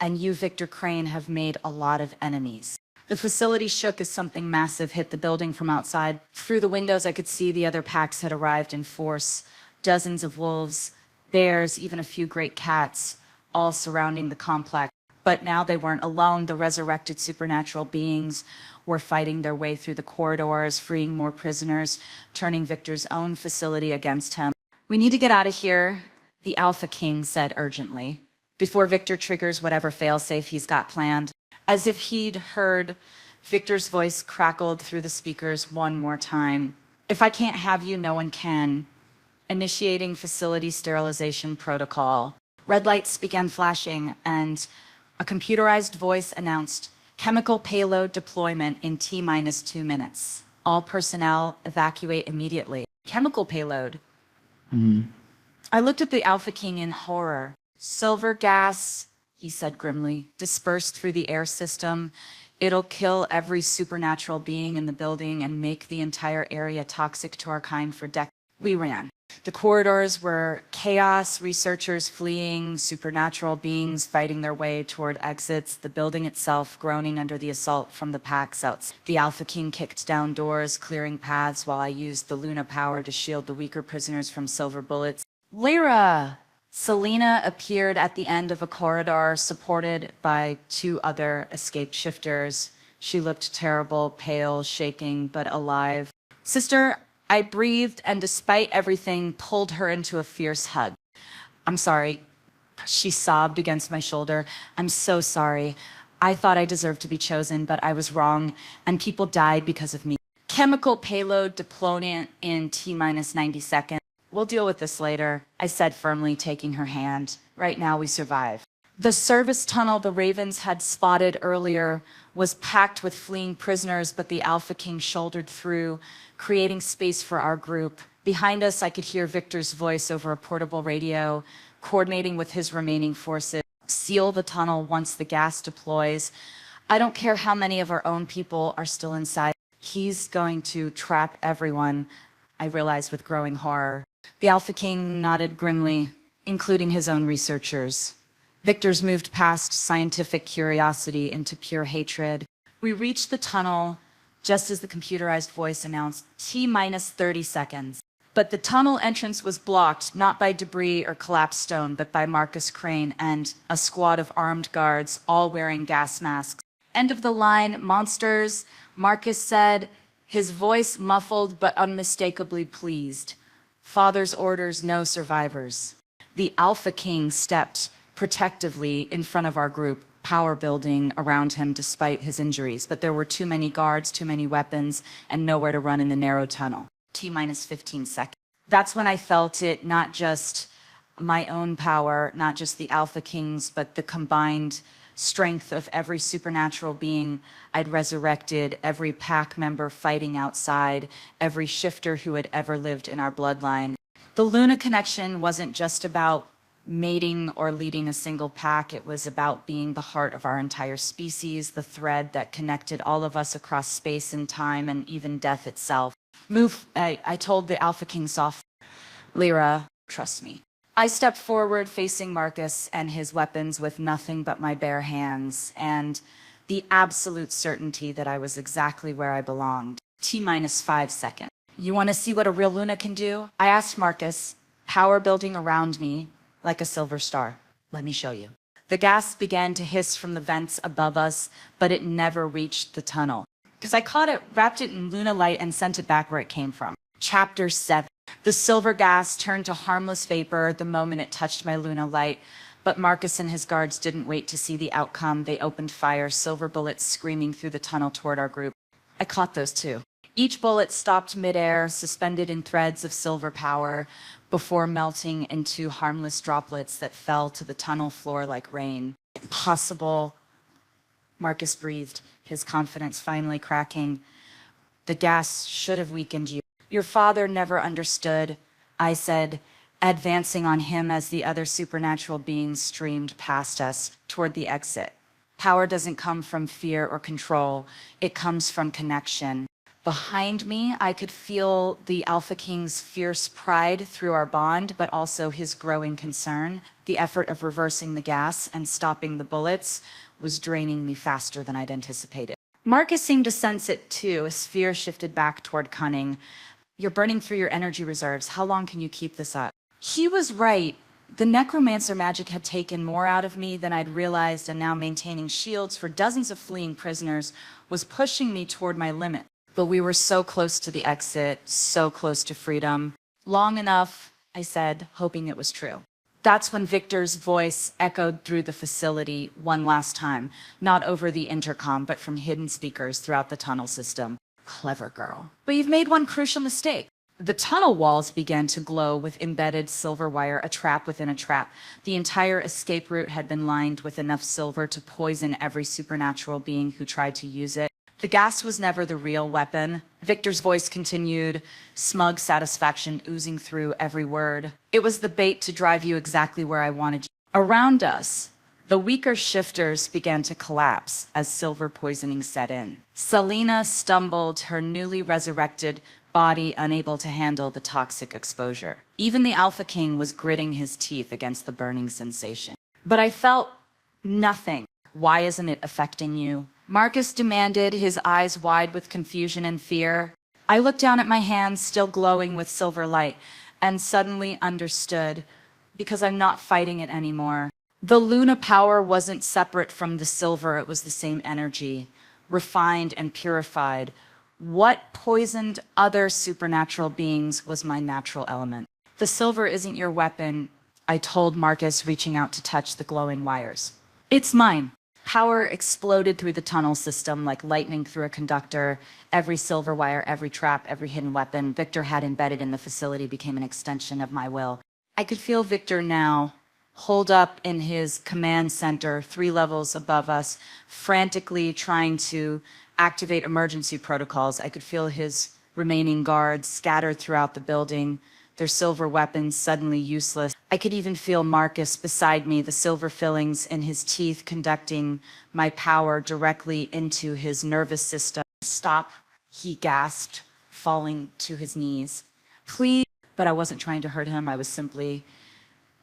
And you, Victor Crane, have made a lot of enemies. The facility shook as something massive hit the building from outside. Through the windows, I could see the other packs had arrived in force. Dozens of wolves, bears, even a few great cats, all surrounding the complex. But now they weren't alone. The resurrected supernatural beings were fighting their way through the corridors, freeing more prisoners, turning Victor's own facility against him. We need to get out of here, the Alpha King said urgently, before Victor triggers whatever failsafe he's got planned. As if he'd heard, Victor's voice crackled through the speakers one more time. If I can't have you, no one can. Initiating facility sterilization protocol. Red lights began flashing, and a computerized voice announced, chemical payload deployment in T-minus 2 minutes. All personnel evacuate immediately. Chemical payload. I looked at the Alpha King in horror. Silver gas, he said grimly, dispersed through the air system. It'll kill every supernatural being in the building and make the entire area toxic to our kind for decades. We ran. The corridors were chaos, researchers fleeing, supernatural beings fighting their way toward exits, the building itself groaning under the assault from the packs outside. The Alpha King kicked down doors, clearing paths while I used the Luna power to shield the weaker prisoners from silver bullets. Lyra! Selena appeared at the end of a corridor, supported by two other escaped shifters. She looked terrible, pale, shaking, but alive. Sister, I breathed and despite everything, pulled her into a fierce hug. I'm sorry. She sobbed against my shoulder. I'm so sorry. I thought I deserved to be chosen, but I was wrong, and people died because of me. Chemical payload deployment in T-minus 90 seconds. We'll deal with this later, I said firmly, taking her hand. Right now we survive. The service tunnel the Ravens had spotted earlier was packed with fleeing prisoners, but the Alpha King shouldered through, creating space for our group. Behind us, I could hear Victor's voice over a portable radio, coordinating with his remaining forces. Seal the tunnel once the gas deploys. I don't care how many of our own people are still inside. He's going to trap everyone, I realized with growing horror. The Alpha King nodded grimly, including his own researchers. Victor's moved past scientific curiosity into pure hatred. We reached the tunnel just as the computerized voice announced T-minus 30 seconds. But the tunnel entrance was blocked, not by debris or collapsed stone, but by Marcus Crane and a squad of armed guards, all wearing gas masks. End of the line, monsters, Marcus said, his voice muffled but unmistakably pleased. Father's orders, no survivors. The Alpha King stepped protectively in front of our group, power building around him despite his injuries. But there were too many guards, too many weapons, and nowhere to run in the narrow tunnel. T-minus 15 seconds. That's when I felt it, not just my own power, not just the Alpha King's, but the combined strength of every supernatural being I'd resurrected, every pack member fighting outside, every shifter who had ever lived in our bloodline. The Luna connection wasn't just about mating or leading a single pack. It was about being the heart of our entire species, the thread that connected all of us across space and time and even death itself. I told the Alpha King softly, Lyra, trust me. I stepped forward facing Marcus and his weapons with nothing but my bare hands and the absolute certainty that I was exactly where I belonged. T-minus 5 seconds. You want to see what a real Luna can do? I asked Marcus, power building around me like a silver star. Let me show you. The gas began to hiss from the vents above us, but it never reached the tunnel. Because I caught it, wrapped it in Luna light, and sent it back where it came from. Chapter 7. The silver gas turned to harmless vapor the moment it touched my Luna light, but Marcus and his guards didn't wait to see the outcome. They opened fire, silver bullets screaming through the tunnel toward our group. I caught those too. Each bullet stopped midair, suspended in threads of silver power, before melting into harmless droplets that fell to the tunnel floor like rain. Impossible. Marcus breathed, his confidence finally cracking. The gas should have weakened you. Your father never understood, I said, advancing on him as the other supernatural beings streamed past us toward the exit. Power doesn't come from fear or control. It comes from connection. Behind me, I could feel the Alpha King's fierce pride through our bond, but also his growing concern. The effort of reversing the gas and stopping the bullets was draining me faster than I'd anticipated. Marcus seemed to sense it too, as fear shifted back toward cunning. You're burning through your energy reserves. How long can you keep this up? He was right. The necromancer magic had taken more out of me than I'd realized, and now maintaining shields for dozens of fleeing prisoners was pushing me toward my limit. But we were so close to the exit, so close to freedom. Long enough, I said, hoping it was true. That's when Victor's voice echoed through the facility one last time, not over the intercom, but from hidden speakers throughout the tunnel system. Clever girl. But you've made one crucial mistake. The tunnel walls began to glow with embedded silver wire, a trap within a trap. The entire escape route had been lined with enough silver to poison every supernatural being who tried to use it. The gas was never the real weapon. Victor's voice continued, smug satisfaction oozing through every word. It was the bait to drive you exactly where I wanted you. Around us, the weaker shifters began to collapse as silver poisoning set in. Selena stumbled, her newly resurrected body unable to handle the toxic exposure. Even the Alpha King was gritting his teeth against the burning sensation. But I felt nothing. Why isn't it affecting you? Marcus demanded, his eyes wide with confusion and fear. I looked down at my hands, still glowing with silver light, and suddenly understood, because I'm not fighting it anymore. The Luna power wasn't separate from the silver, it was the same energy, refined and purified. What poisoned other supernatural beings was my natural element. The silver isn't your weapon, I told Marcus, reaching out to touch the glowing wires. It's mine. Power exploded through the tunnel system like lightning through a conductor. Every silver wire, every trap, every hidden weapon Victor had embedded in the facility became an extension of my will. I could feel Victor now, holed up in his command center 3 levels above us, frantically trying to activate emergency protocols. I could feel his remaining guards scattered throughout the building, their silver weapons suddenly useless. I could even feel Marcus beside me, the silver fillings in his teeth conducting my power directly into his nervous system. Stop, he gasped, falling to his knees. Please, but I wasn't trying to hurt him, I was simply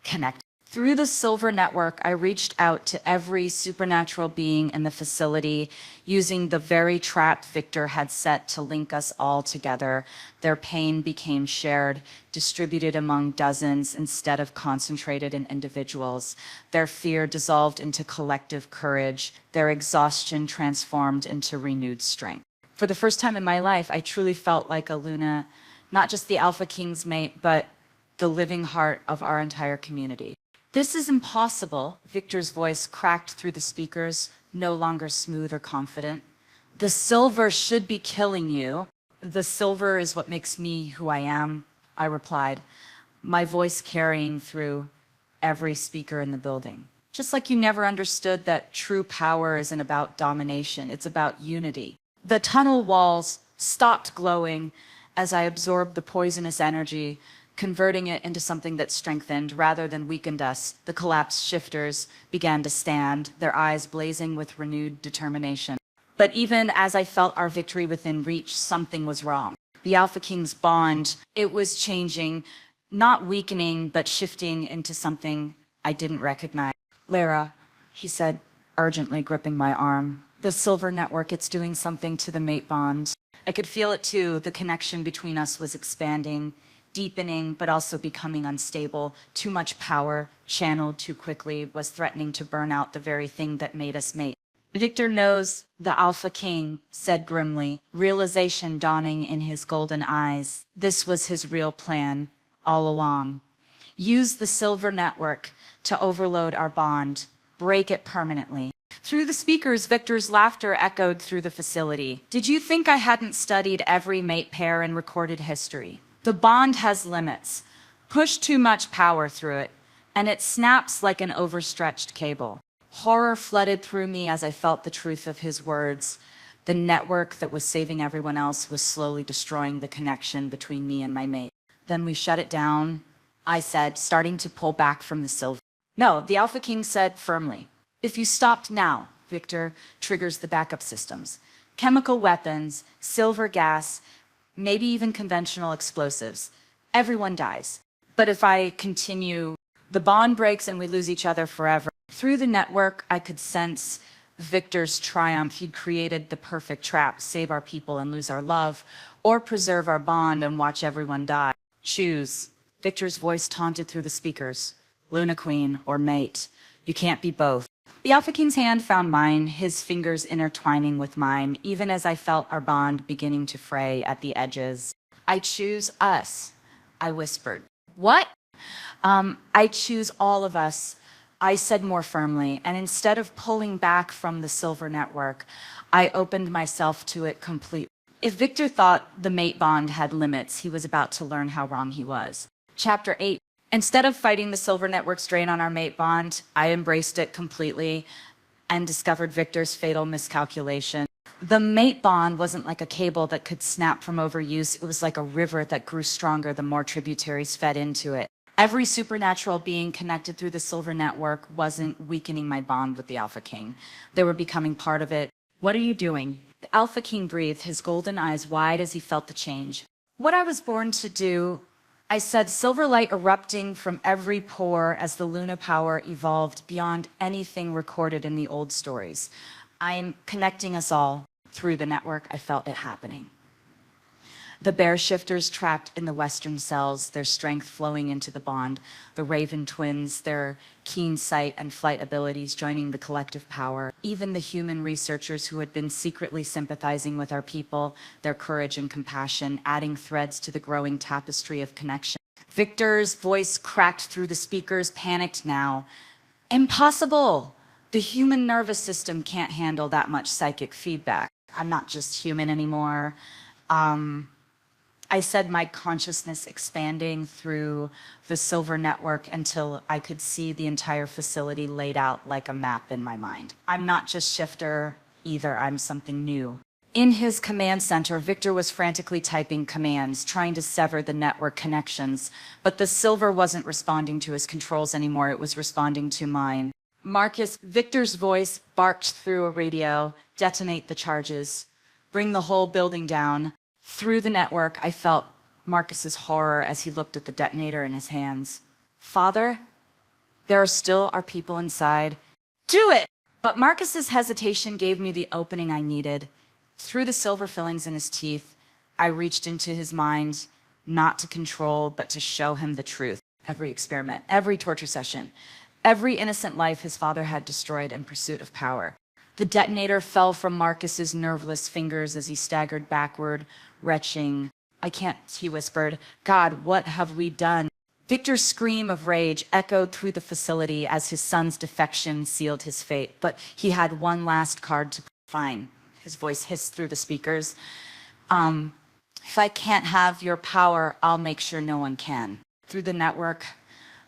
connected. Through the silver network, I reached out to every supernatural being in the facility, using the very trap Victor had set to link us all together. Their pain became shared, distributed among dozens instead of concentrated in individuals. Their fear dissolved into collective courage, their exhaustion transformed into renewed strength. For the first time in my life, I truly felt like a Luna, not just the Alpha King's mate, but the living heart of our entire community. This is impossible, Victor's voice cracked through the speakers, no longer smooth or confident. The silver should be killing you. The silver is what makes me who I am, I replied, my voice carrying through every speaker in the building. Just like you never understood that true power isn't about domination, it's about unity. The tunnel walls stopped glowing as I absorbed the poisonous energy, converting it into something that strengthened rather than weakened us. The collapsed shifters began to stand, their eyes blazing with renewed determination. But even as I felt our victory within reach, something was wrong. The Alpha King's bond, it was changing, not weakening, but shifting into something I didn't recognize. Lara, he said, urgently gripping my arm. The silver network, it's doing something to the mate bond. I could feel it too. The connection between us was expanding, deepening, but also becoming unstable. Too much power, channeled too quickly, was threatening to burn out the very thing that made us mate. Victor knows, the Alpha King said grimly, realization dawning in his golden eyes. This was his real plan all along. Use the silver network to overload our bond, break it permanently. Through the speakers, Victor's laughter echoed through the facility. Did you think I hadn't studied every mate pair in recorded history? The bond has limits. Push too much power through it, and it snaps like an overstretched cable. Horror flooded through me as I felt the truth of his words. The network that was saving everyone else was slowly destroying the connection between me and my mate. Then we shut it down, I said, starting to pull back from the silver. No, the Alpha King said firmly. If you stopped now, Victor triggers the backup systems. Chemical weapons, silver gas, maybe even conventional explosives. Everyone dies. But if I continue, the bond breaks and we lose each other forever. Through the network, I could sense Victor's triumph. He'd created the perfect trap, save our people and lose our love, or preserve our bond and watch everyone die. Choose. Victor's voice taunted through the speakers. Luna Queen or mate. You can't be both. The Alpha King's hand found mine, his fingers intertwining with mine, even as I felt our bond beginning to fray at the edges. I choose us, I whispered. What? I choose all of us, I said more firmly, and instead of pulling back from the silver network, I opened myself to it completely. If Victor thought the mate bond had limits, he was about to learn how wrong he was. Chapter 8. Instead of fighting the silver network's drain on our mate bond, I embraced it completely and discovered Victor's fatal miscalculation. The mate bond wasn't like a cable that could snap from overuse. It was like a river that grew stronger the more tributaries fed into it. Every supernatural being connected through the Silver Network wasn't weakening my bond with the Alpha King. They were becoming part of it. What are you doing? The Alpha King breathed, his golden eyes wide as he felt the change. What I was born to do, I said, silver light erupting from every pore as the Luna power evolved beyond anything recorded in the old stories. I am connecting us all through the network. I felt it happening. The bear shifters trapped in the western cells, their strength flowing into the bond. The Raven twins, their keen sight and flight abilities joining the collective power. Even the human researchers who had been secretly sympathizing with our people, their courage and compassion, adding threads to the growing tapestry of connection. Victor's voice cracked through the speakers, panicked now. Impossible! The human nervous system can't handle that much psychic feedback. I'm not just human anymore. I said my consciousness expanding through the Silver Network until I could see the entire facility laid out like a map in my mind. I'm not just Shifter either, I'm something new. In his command center, Victor was frantically typing commands, trying to sever the network connections, but the Silver wasn't responding to his controls anymore, it was responding to mine. Marcus, Victor's voice barked through a radio, detonate the charges, bring the whole building down. Through the network, I felt Marcus's horror as he looked at the detonator in his hands. Father, there are still our people inside. Do it! But Marcus's hesitation gave me the opening I needed. Through the silver fillings in his teeth, I reached into his mind, not to control, but to show him the truth. Every experiment, every torture session, every innocent life his father had destroyed in pursuit of power. The detonator fell from Marcus's nerveless fingers as he staggered backward, retching. I can't, he whispered. God, what have we done? Victor's scream of rage echoed through the facility as his son's defection sealed his fate. But he had one last card to fine. His voice hissed through the speakers. If I can't have your power, I'll make sure no one can. Through the network,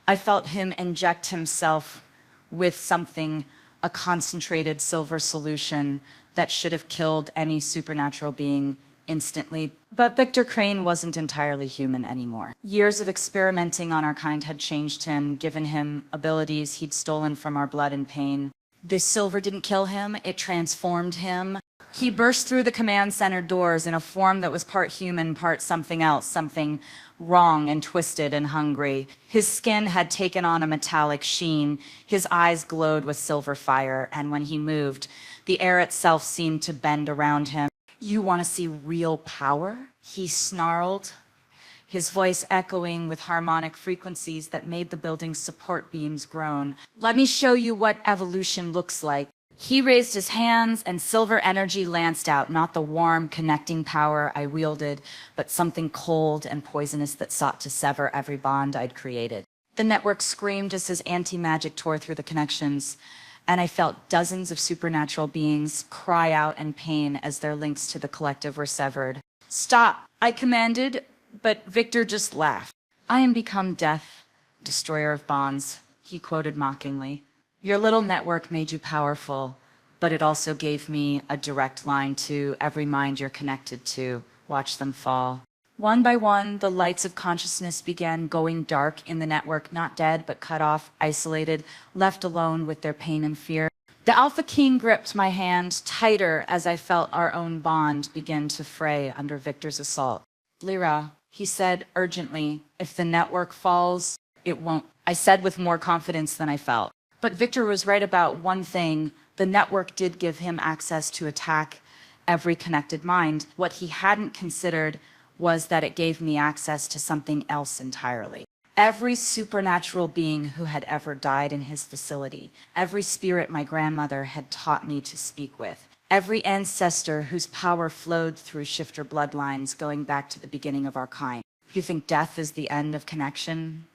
I felt him inject himself with something, a concentrated silver solution that should have killed any supernatural being instantly. But Victor Crane wasn't entirely human anymore. Years of experimenting on our kind had changed him, given him abilities he'd stolen from our blood and pain. The silver didn't kill him, it transformed him. He burst through the command center doors in a form that was part human, part something else, something wrong and twisted and hungry. His skin had taken on a metallic sheen. His eyes glowed with silver fire, and when he moved, the air itself seemed to bend around him. You want to see real power? He snarled, his voice echoing with harmonic frequencies that made the building's support beams groan. Let me show you what evolution looks like. He raised his hands and silver energy lanced out, not the warm, connecting power I wielded, but something cold and poisonous that sought to sever every bond I'd created. The network screamed as his anti-magic tore through the connections, and I felt dozens of supernatural beings cry out in pain as their links to the collective were severed. Stop, I commanded, but Victor just laughed. I am become death, destroyer of bonds, he quoted mockingly. Your little network made you powerful, but it also gave me a direct line to every mind you're connected to. Watch them fall. One by one, the lights of consciousness began going dark in the network, not dead, but cut off, isolated, left alone with their pain and fear. The Alpha King gripped my hand tighter as I felt our own bond begin to fray under Victor's assault. Lyra, he said urgently, if the network falls, it won't. I said with more confidence than I felt. But Victor was right about one thing. The network did give him access to attack every connected mind. What he hadn't considered was that it gave me access to something else entirely. Every supernatural being who had ever died in his facility, every spirit my grandmother had taught me to speak with, every ancestor whose power flowed through shifter bloodlines going back to the beginning of our kind. You think death is the end of connection?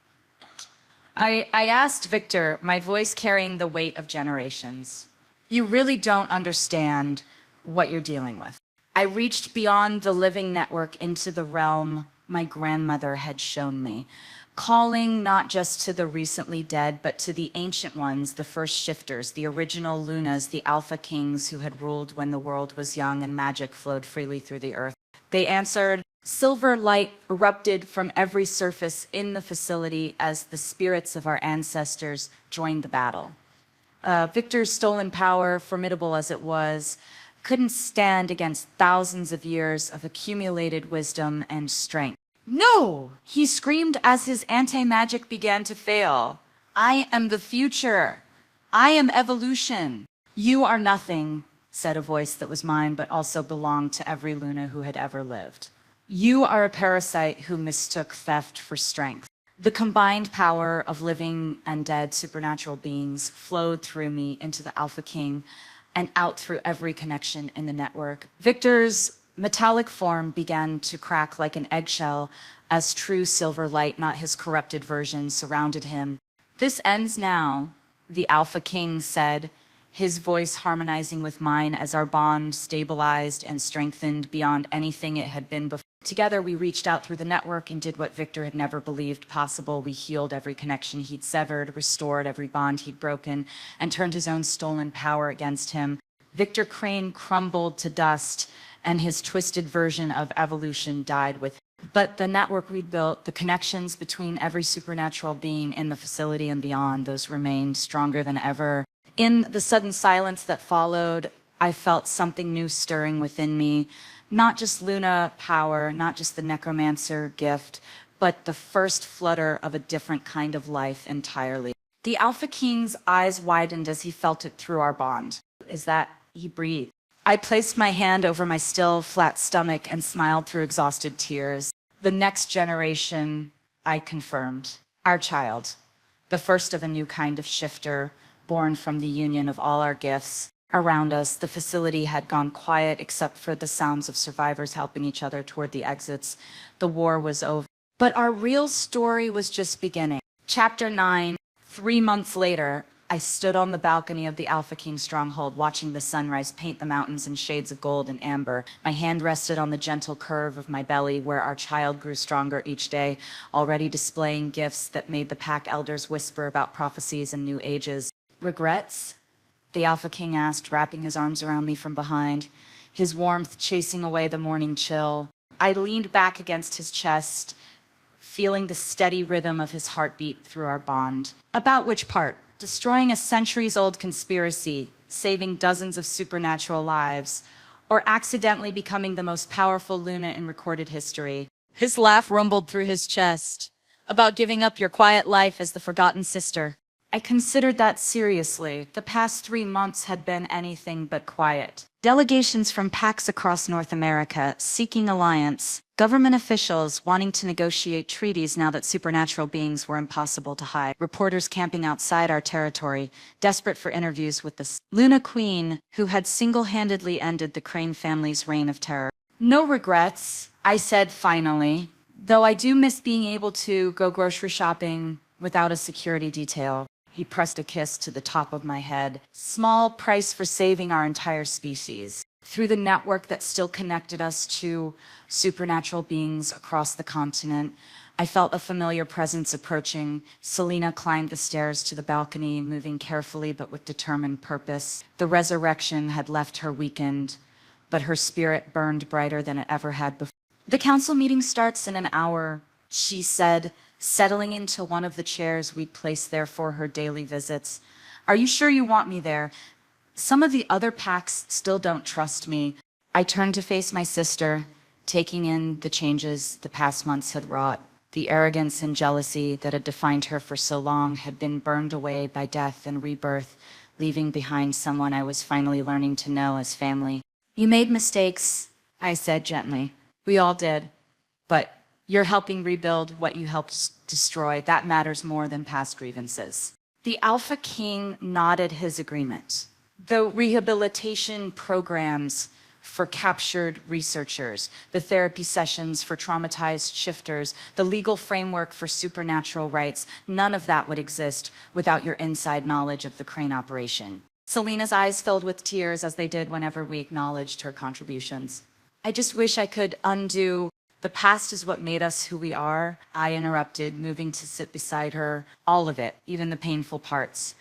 I asked Victor, my voice carrying the weight of generations. You really don't understand what you're dealing with. I reached beyond the living network into the realm my grandmother had shown me, calling not just to the recently dead, but to the ancient ones, the first shifters, the original Lunas, the Alpha Kings who had ruled when the world was young and magic flowed freely through the earth. They answered. Silver light erupted from every surface in the facility as the spirits of our ancestors joined the battle. Victor's stolen power, formidable as it was, couldn't stand against thousands of years of accumulated wisdom and strength. No! He screamed as his anti-magic began to fail. I am the future. I am evolution. You are nothing, said a voice that was mine but also belonged to every Luna who had ever lived. You are a parasite who mistook theft for strength. The combined power of living and dead supernatural beings flowed through me into the Alpha King and out through every connection in the network. Victor's metallic form began to crack like an eggshell as true silver light, not his corrupted version, surrounded him. This ends now, the Alpha King said, his voice harmonizing with mine as our bond stabilized and strengthened beyond anything it had been before. Together, we reached out through the network and did what Victor had never believed possible. We healed every connection he'd severed, restored every bond he'd broken, and turned his own stolen power against him. Victor Crane crumbled to dust, and his twisted version of evolution died with him. But the network we'd built, the connections between every supernatural being in the facility and beyond, those remained stronger than ever. In the sudden silence that followed, I felt something new stirring within me. Not just Luna power, not just the necromancer gift, but the first flutter of a different kind of life entirely. The Alpha King's eyes widened as he felt it through our bond. Is that he breathed? I placed my hand over my still, flat stomach and smiled through exhausted tears. The next generation, I confirmed. Our child. The first of a new kind of shifter, born from the union of all our gifts. Around us, the facility had gone quiet except for the sounds of survivors helping each other toward the exits. The war was over. But our real story was just beginning. Chapter 9. 3 months later, I stood on the balcony of the Alpha King stronghold, watching the sunrise paint the mountains in shades of gold and amber. My hand rested on the gentle curve of my belly, where our child grew stronger each day, already displaying gifts that made the pack elders whisper about prophecies and new ages. Regrets? The Alpha King asked, wrapping his arms around me from behind, his warmth chasing away the morning chill. I leaned back against his chest, feeling the steady rhythm of his heartbeat through our bond. About which part? Destroying a centuries-old conspiracy, saving dozens of supernatural lives, or accidentally becoming the most powerful Luna in recorded history. His laugh rumbled through his chest. About giving up your quiet life as the forgotten sister. I considered that seriously. The past 3 months had been anything but quiet. Delegations from packs across North America seeking alliance, government officials wanting to negotiate treaties now that supernatural beings were impossible to hide, reporters camping outside our territory, desperate for interviews with the Luna Queen, who had single-handedly ended the Crane family's reign of terror. No regrets, I said finally, though I do miss being able to go grocery shopping without a security detail. He pressed a kiss to the top of my head. Small price for saving our entire species. Through the network that still connected us to supernatural beings across the continent, I felt a familiar presence approaching. Selena climbed the stairs to the balcony, moving carefully but with determined purpose. The resurrection had left her weakened, but her spirit burned brighter than it ever had before. The council meeting starts in an hour, she said, settling into one of the chairs we'd placed there for her daily visits. Are you sure you want me there? Some of the other packs still don't trust me. I turned to face my sister, taking in the changes the past months had wrought. The arrogance and jealousy that had defined her for so long had been burned away by death and rebirth, leaving behind someone I was finally learning to know as family. You made mistakes, I said gently. We all did. But you're helping rebuild what you helped destroy. That matters more than past grievances. The Alpha King nodded his agreement. The rehabilitation programs for captured researchers, the therapy sessions for traumatized shifters, the legal framework for supernatural rights, none of that would exist without your inside knowledge of the Crane operation. Selena's eyes filled with tears as they did whenever we acknowledged her contributions. I just wish I could undo The past is what made us who we are, I interrupted, moving to sit beside her. All of it, even the painful parts,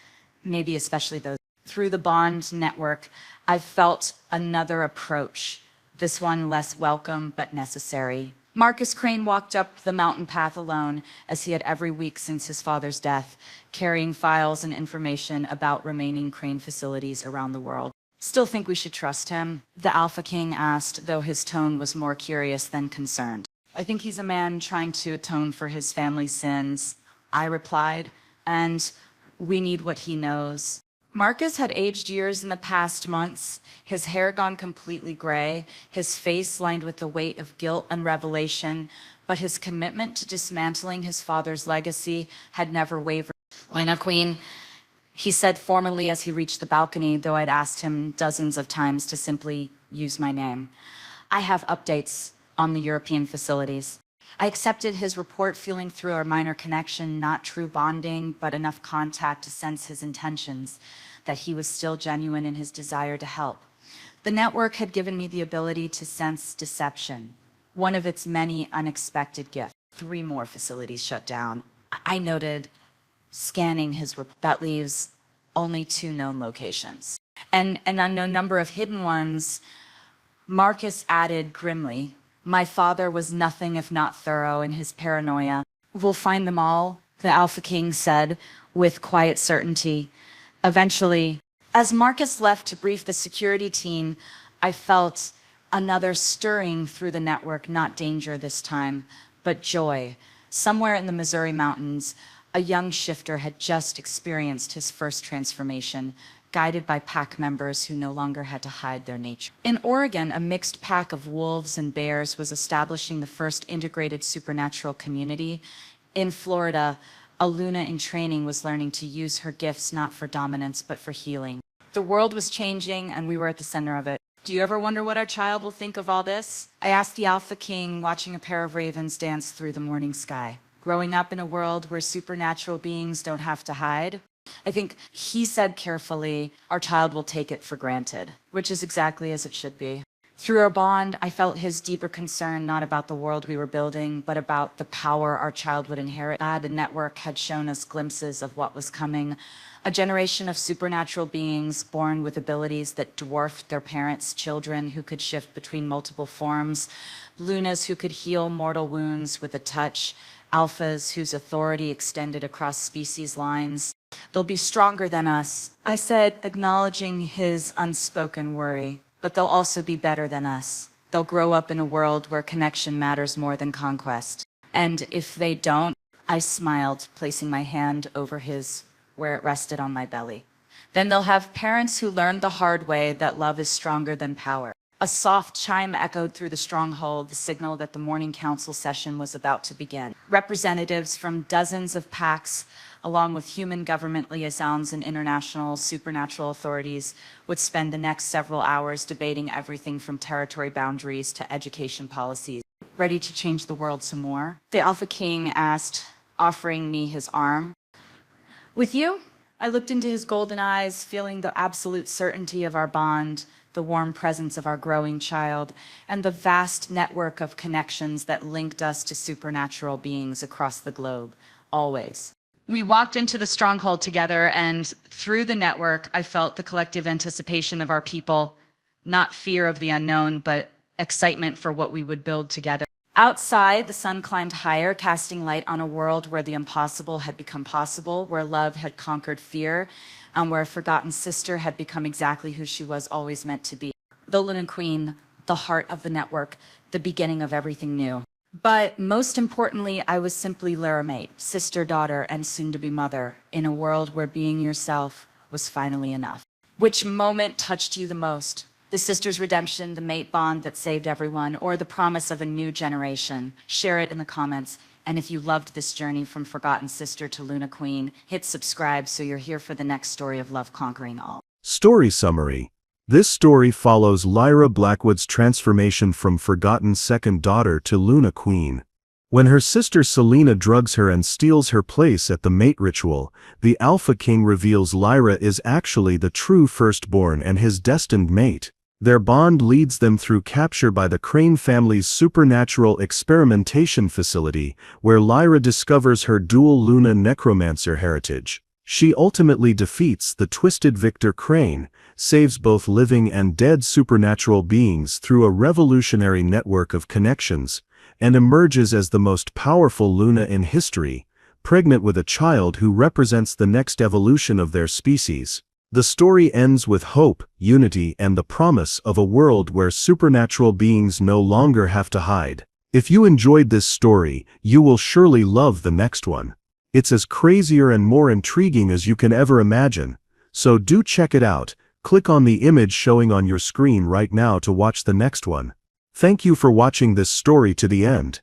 maybe especially those. Through the bond network, I've felt another approach, this one less welcome but necessary. Marcus Crane walked up the mountain path alone, as he had every week since his father's death, carrying files and information about remaining Crane facilities around the world. Still think we should trust him? The Alpha King asked, though his tone was more curious than concerned. I think he's a man trying to atone for his family's sins, I replied, and we need what he knows. Marcus had aged years in the past months, his hair gone completely gray, his face lined with the weight of guilt and revelation, but his commitment to dismantling his father's legacy had never wavered. Luna Queen, he said formally as he reached the balcony, though I'd asked him dozens of times to simply use my name. I have updates on the European facilities. I accepted his report, feeling through our minor connection, not true bonding, but enough contact to sense his intentions, that he was still genuine in his desire to help. The network had given me the ability to sense deception, one of its many unexpected gifts. 3 more facilities shut down. I noted, scanning his report, that leaves only 2 known locations. And an unknown number of hidden ones. Marcus added grimly, my father was nothing if not thorough in his paranoia. We'll find them all, the Alpha King said, with quiet certainty. Eventually, as Marcus left to brief the security team, I felt another stirring through the network, not danger this time, but joy. Somewhere in the Missouri mountains, a young shifter had just experienced his first transformation, guided by pack members who no longer had to hide their nature. In Oregon, a mixed pack of wolves and bears was establishing the first integrated supernatural community. In Florida, a Luna in training was learning to use her gifts not for dominance but for healing. The world was changing and we were at the center of it. Do you ever wonder what our child will think of all this? I asked the Alpha King, watching a pair of ravens dance through the morning sky. Growing up in a world where supernatural beings don't have to hide, I think he said carefully, our child will take it for granted, which is exactly as it should be. Through our bond, I felt his deeper concern not about the world we were building, but about the power our child would inherit. The network had shown us glimpses of what was coming, a generation of supernatural beings born with abilities that dwarfed their parents, children who could shift between multiple forms, Lunas who could heal mortal wounds with a touch, alphas whose authority extended across species lines. They'll be stronger than us, I said, acknowledging his unspoken worry. But they'll also be better than us. They'll grow up in a world where connection matters more than conquest. And if they don't, I smiled, placing my hand over his where it rested on my belly. Then they'll have parents who learned the hard way that love is stronger than power. A soft chime echoed through the stronghold, the signal that the morning council session was about to begin. Representatives from dozens of packs, along with human government liaisons and international supernatural authorities, would spend the next several hours debating everything from territory boundaries to education policies. Ready to change the world some more? The Alpha King asked, offering me his arm. With you? I looked into his golden eyes, feeling the absolute certainty of our bond, the warm presence of our growing child, and the vast network of connections that linked us to supernatural beings across the globe, always. We walked into the stronghold together, and through the network, I felt the collective anticipation of our people, not fear of the unknown, but excitement for what we would build together. Outside, the sun climbed higher, casting light on a world where the impossible had become possible, where love had conquered fear, and where a forgotten sister had become exactly who she was always meant to be. The Luna Queen, the heart of the network, the beginning of everything new. But most importantly, I was simply Lyra Mate, sister, daughter, and soon-to-be mother, in a world where being yourself was finally enough. Which moment touched you the most? The sister's redemption, the mate bond that saved everyone, or the promise of a new generation? Share it in the comments. And if you loved this journey from Forgotten Sister to Luna Queen, hit subscribe so you're here for the next story of love conquering all. Story summary. This story follows Lyra Blackwood's transformation from forgotten second daughter to Luna Queen. When her sister Selena drugs her and steals her place at the mate ritual, the Alpha King reveals Lyra is actually the true firstborn and his destined mate. Their bond leads them through capture by the Crane family's supernatural experimentation facility, where Lyra discovers her dual Luna necromancer heritage. She ultimately defeats the twisted Victor Crane, saves both living and dead supernatural beings through a revolutionary network of connections, and emerges as the most powerful Luna in history, pregnant with a child who represents the next evolution of their species. The story ends with hope, unity, and the promise of a world where supernatural beings no longer have to hide. If you enjoyed this story, you will surely love the next one. It's as crazier and more intriguing as you can ever imagine. So do check it out. Click on the image showing on your screen right now to watch the next one. Thank you for watching this story to the end.